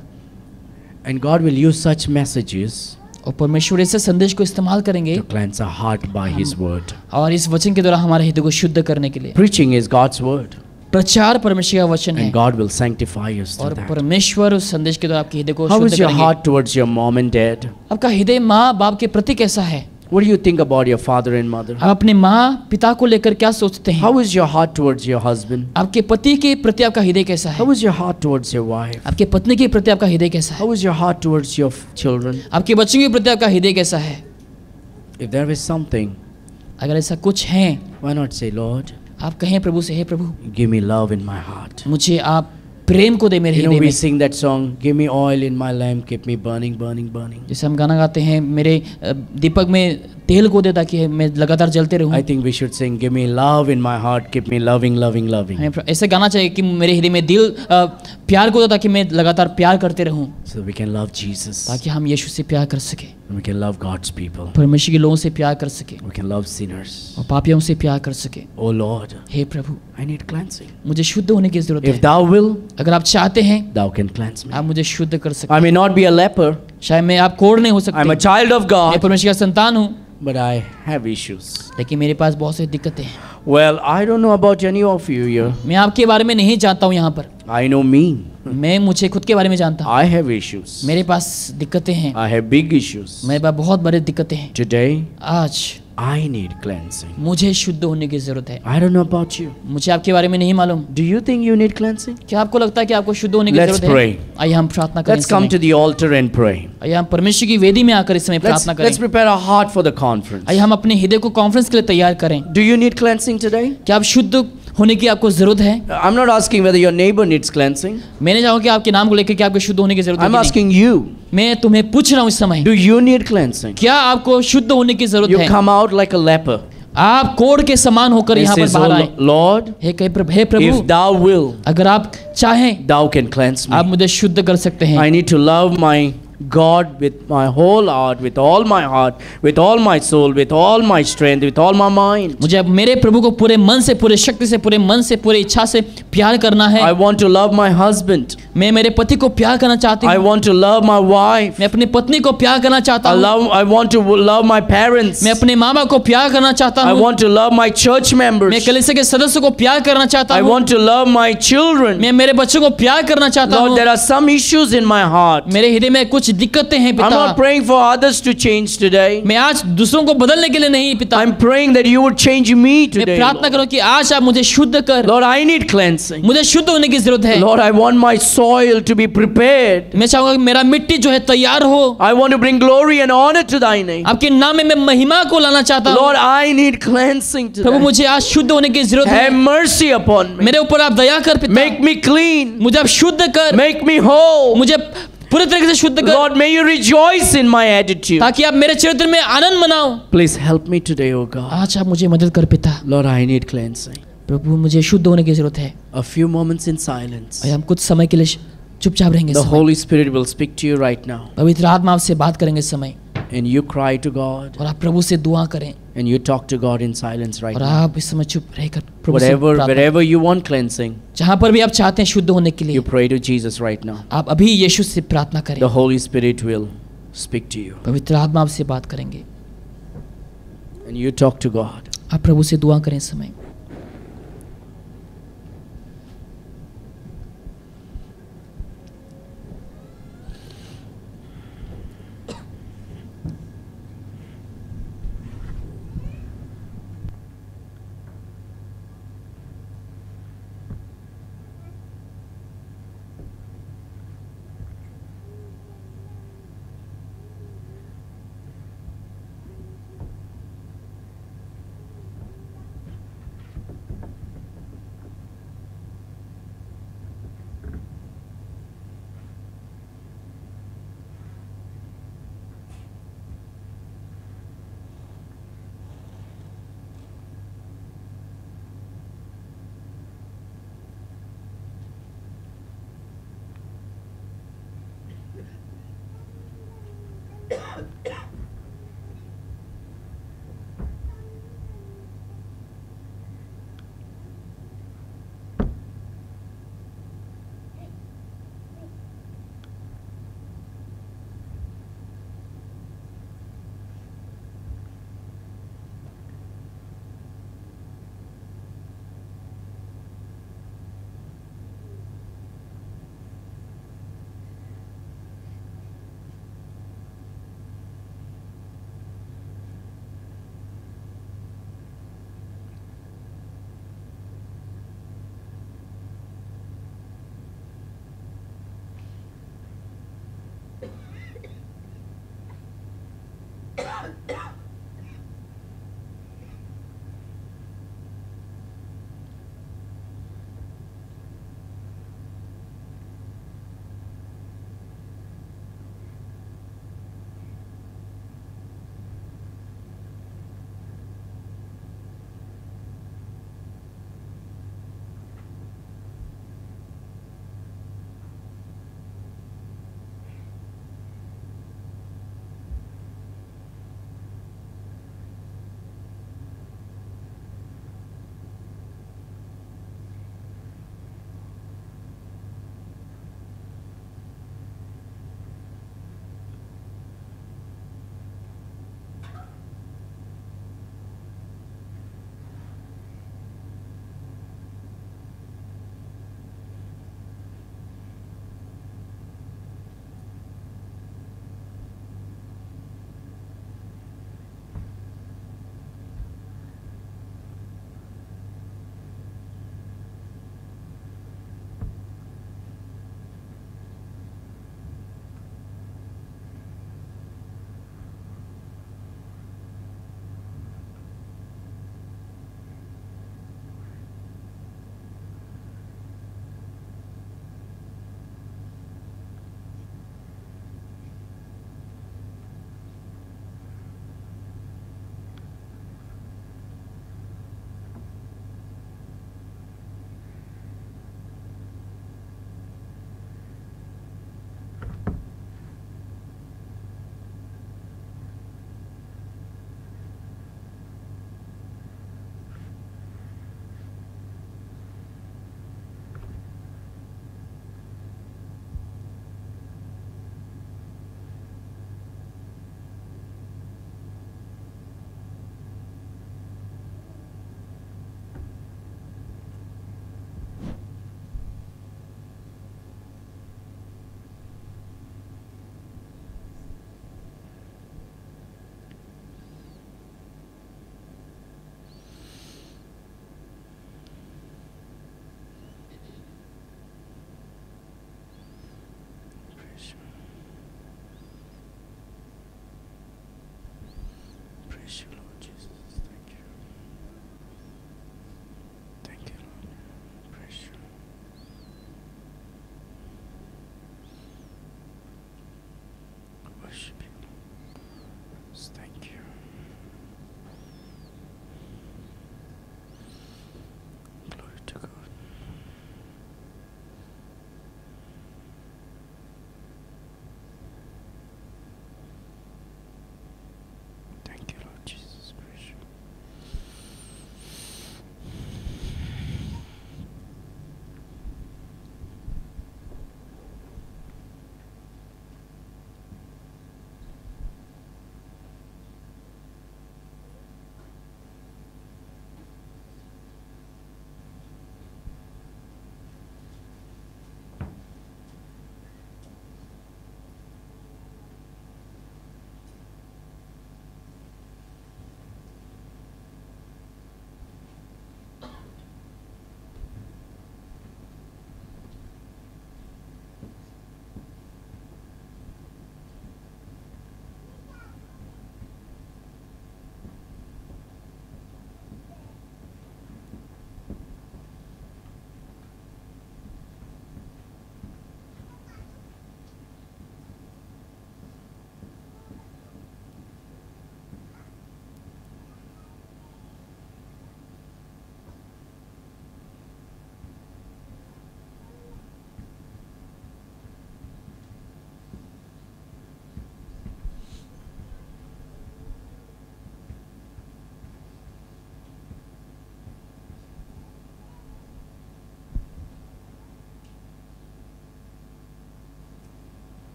And God will use such messages और परमेश्वर ऐसे संदेश को इस्तेमाल करेंगे to cleanse our heart by His word. और इस वचन के द्वारा हमारे हृदय को शुद्ध करने के लिए। Preaching is God's word, प्रचार परमेश्वर का वचन है and God will sanctify us और through that. परमेश्वर उस संदेश के द्वारा आपके हृदय को How शुद्ध is your करेंगे। heart towards your mom and dad? आपका हृदय माँ बाप के प्रति कैसा है? What do you think about your father and mother? आप अपने माँ पिता को लेकर क्या सोचते हैं? How is your heart towards your husband? आपके पति के प्रति आपका हृदय कैसा है? How is your heart towards your wife? आपके पत्नी के प्रति आपका हृदय कैसा है? How is your heart towards your children? आपके बच्चों के प्रति आपका हृदय कैसा है? If there is something, अगर ऐसा कुछ है, why not say, Lord, आप कहें प्रभु से, हे प्रभु give me love in my heart. मुझे आप प्रेम को दे मेरे You know, हृदय we में। sing that song, give me oil in my lamp, keep me burning, burning, burning. जैसे हम गाना गाते हैं, मेरे दीपक में तेल को दे ताकि मैं लगातार जलते रहूं। I think we should sing, give me love in my heart, keep me loving, loving, loving. हमें ऐसे गाना चाहिए कि मेरे हृदय में दिल प्यार को दे ताकि मैं लगातार प्यार करते रहूं, So we can love Jesus. ताकि हम यीशु से प्यार कर सके, And we can love God's people. परमेश्वर के लोगों से प्यार कर सके We can love sinners. और पापियों से प्यार कर सके। Oh Lord, hey Prabhu, I need cleansing. मुझे शुद्ध होने की जरूरत If है। thou will, अगर आप चाहते हैं, thou can cleanse me. आप मुझे शुद्ध कर सकते I may not be a leper. हैं। शायद मैं आप कोढ़ नहीं हो सकते, I'm a child of मैं God, परमेश्वर का संतान हूँ, but I have issues. लेकिन मेरे पास बहुत सी दिक्कतें हैं। Well, I don't know about any of you here. मैं आपके बारे में नहीं जानता हूँ यहाँ पर, I know me. मैं मुझे खुद के बारे में जानता हूँ। I have issues. मेरे पास दिक्कतें हैं, I have big issues. मेरे पास बहुत बड़ी दिक्कतें हैं। Today, आज I need cleansing. मुझे शुद्ध होने की जरूरत है। I don't know about you. मुझे आपके बारे में नहीं मालूम। Do you think you need cleansing? क्या आपको लगता है कि आपको शुद्ध होने की Let's जरूरत pray. है? आइए हम प्रार्थना करें। Let's come to the altar and pray. आइए हम परमेश्वर की वेदी में आकर इस समय प्रार्थना Let's करें। prepare our heart for the conference. आइए हम अपने हृदय को कॉन्फ्रेंस के लिए तैयार करें। Do you need cleansing today? क्या आप शुद्ध होने की आपको जरूरत है? I'm not asking whether your neighbor needs cleansing. मैंने चाहूँ कि आपके नाम को लेकर क्या आपको शुद्ध होने की जरूरत है I'm कि नहीं? asking you. मैं तुम्हें पूछ रहा हूँ इस समय, Do you need cleansing? क्या आपको शुद्ध होने की जरूरत You है? come out like a leper. आप कोढ़ के समान होकर He यहाँ पर says, बाहर आए। "Oh Lord, hey Prabhu, if thou will, अगर आप चाहें, thou can cleanse आप me. मुझे शुद्ध कर सकते हैं। I need to love my God with my whole heart, with all my heart, with all my soul, with all my strength, with all my mind. मुझे अब मेरे प्रभु को पूरे मन से, पूरे शक्ति से, पूरे मन से, पूरे इच्छा से प्यार करना है। I want to love my husband. मैं मेरे पति को प्यार करना चाहती I हूँ। want to love my wife. मैं अपनी पत्नी को प्यार करना चाहता हूँ। I want to love my parents. मैं अपने माँ बाप को प्यार करना चाहता I हूँ। want to love my church मैं members. कलीसिया के सदस्यों को प्यार करना चाहता I हूँ। want to love my children. मैं मेरे बच्चों को प्यार करना चाहता Lord, हूँ। there are some issues in my heart. मेरे हृदय में कुछ दिक्कतें हैं I'm not पिता। praying for others to change today. मैं आज दूसरों को बदलने के लिए नहीं पिता, I'm praying that you would change me मैं today. प्रार्थना Lord. करूँ कि आज आप मुझे शुद्ध कर। Lord, I need cleansing. मुझे शुद्ध होने की जरूरत है। Lord, I want my soil to be prepared. मैं चाहूंगा कि मेरा मिट्टी जो है तैयार हो। I want to bring glory and honor to thy name. आपके नाम में मैं महिमा को लाना चाहता हूँ। Lord, I need cleansing Prabhu today. मुझे आज शुद्ध होने की जरूरत Have है। mercy upon me. मेरे ऊपर आप दया कर पिता। Make me clean. मुझे आप शुद्ध कर। Make me whole. मुझे पूरे तरीके से शुद्ध कर, Lord, may you rejoice in my attitude. ताकि आप मेरे चरित्र में आनंद मनाओ। Please help me today, O God. आज आप मुझे मदद कर पिता। Lord, I need cleansing. प्रभु मुझे शुद्ध होने की जरूरत है। A few moments in silence. और हम कुछ समय के लिए चुपचाप रहेंगे। The Holy Spirit will speak to you right now. पवित्र आत्मा आपसे बात करेंगे इस समय। And you cry to God. और आप प्रभु से दुआ करें And you talk to God in silence right और now. आप इस समय चुप रहकर प्रभु से प्रार्थना Wherever you want cleansing, जहाँ पर भी आप चाहते हैं शुद्ध होने के लिए you pray to Jesus right now. आप अभी यीशु से प्रार्थना करें The Holy Spirit will speak to you. पवित्र आत्मा आपसे बात करेंगे And you talk to God. आप प्रभु से दुआ करें इस समय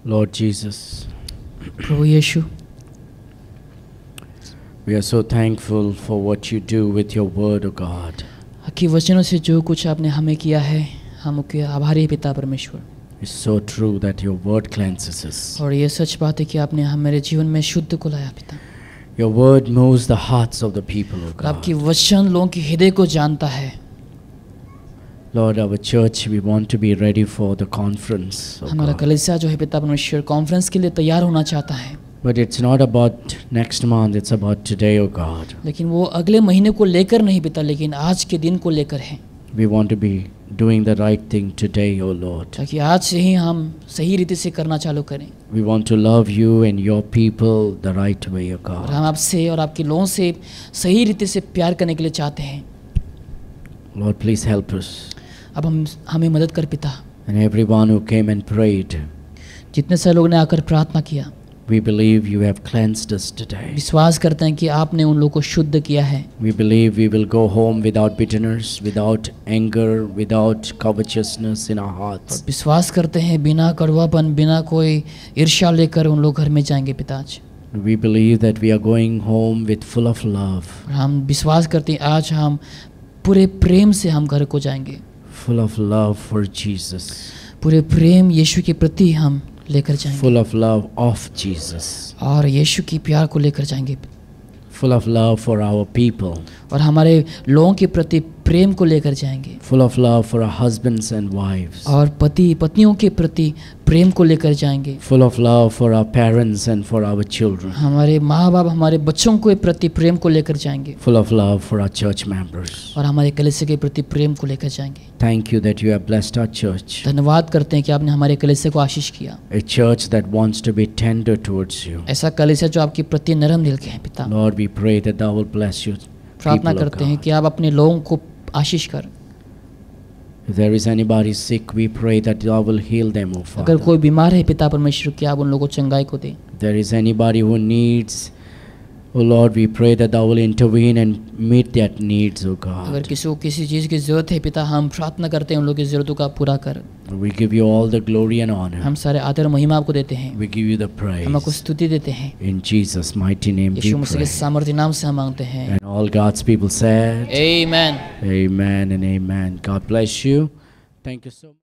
Lord Jesus, Prabhu Yeshu, we are so thankful for what you do with your word, O God. आपकी वचनों से जो कुछ आपने हमें किया है, हम आपके आभारी हैं पिता परमेश्वर। It's so true that your word cleanses us. और ये सच बात है कि आपने हमारे जीवन में शुद्ध को लाया पिता। Your word moves the hearts of the people, O और आपकी God. वचन लोगों के हृदय को जानता है। Lord, our church, we want to be ready for the conference, O हमारा God. कलीसिया जो है पिता परमेश्वर कॉन्फ्रेंस के लिए तैयार होना चाहता है, But it's not about next month, it's about today, O God. लेकिन वो अगले महीने को लेकर नहीं पिता, लेकिन आज के दिन को लेकर है, We want to be doing the right thing today, O Lord. ताकि आज से ही हम सही रीति से करना चालू करें। We want to love you and your people the right way, O और हम God. आपसे और आपके लोगों से सही रीति से प्यार करने के लिए चाहते हैं। Lord, please help us. अब हमें मदद कर पिता। And everyone who came and prayed, जितने सारे लोग ने आकर प्रार्थना किया, we believe you have cleansed us today. विश्वास करते हैं कि आपने उन लोगों को शुद्ध किया है। We believe we will go home without bitterness, without anger, without covetousness in our और hearts. विश्वास करते हैं बिना कड़वापन, बिना कोई ईर्ष्या लेकर उन लोग घर में जाएंगे पिता आज। We believe that we are going home with full of love, और हम विश्वास करते हैं आज हम पूरे प्रेम से हम घर को जाएंगे, full of love for Jesus, पूरे प्रेम यीशु के प्रति हम लेकर जाएंगे, full of love of Jesus, और यीशु की प्यार को लेकर जाएंगे, full of love for our people, और हमारे लोगों के प्रति प्रेम को लेकर जाएंगे, full of love for our husbands and wives, और पति पत्नियों के प्रति प्रेम को लेकर जाएंगे, full of love for our parents and for our children, हमारे माँ बाप हमारे बच्चों के प्रति प्रेम को लेकर जाएंगे, full of love for our church members. और हमारे कलीसिया के प्रति प्रेम को लेकर जाएंगे। Thank you that you have blessed our church, धन्यवाद करते हैं कि आपने हमारे कलीसिया को आशीष किया, a church that wants to be tender towards you. ऐसा कलीसिया जो आपके प्रति नरम दिल के हैं पिता। Lord, we pray that thou will bless you. प्रार्थना करते हैं कि आप अपने लोगों को आशीष कर। If there is anybody sick, we pray that thou will heal them, O अगर Father. कोई बीमार है पिता परमेश्वर कि आप उन लोगों को चंगाई को दें। If there is anybody who needs, O Lord, we pray that thou will intervene and meet that needs, O अगर God. किसी को किसी चीज़ की ज़रूरत है पिता, हम प्रार्थना करते हैं उन लोगों की ज़रूरतों का पूरा कर। We give you all the glory and honor. हम सारे आदर और महिमा आपको देते हैं, We give you the हम आपको praise. स्तुति देते हैं। In Jesus' mighty name we यीशु मसीह के pray. सामर्थ्य नाम से हम मांगते हैं। And all God's people said, आमीन। Amen and amen. God bless you. Thank you so much.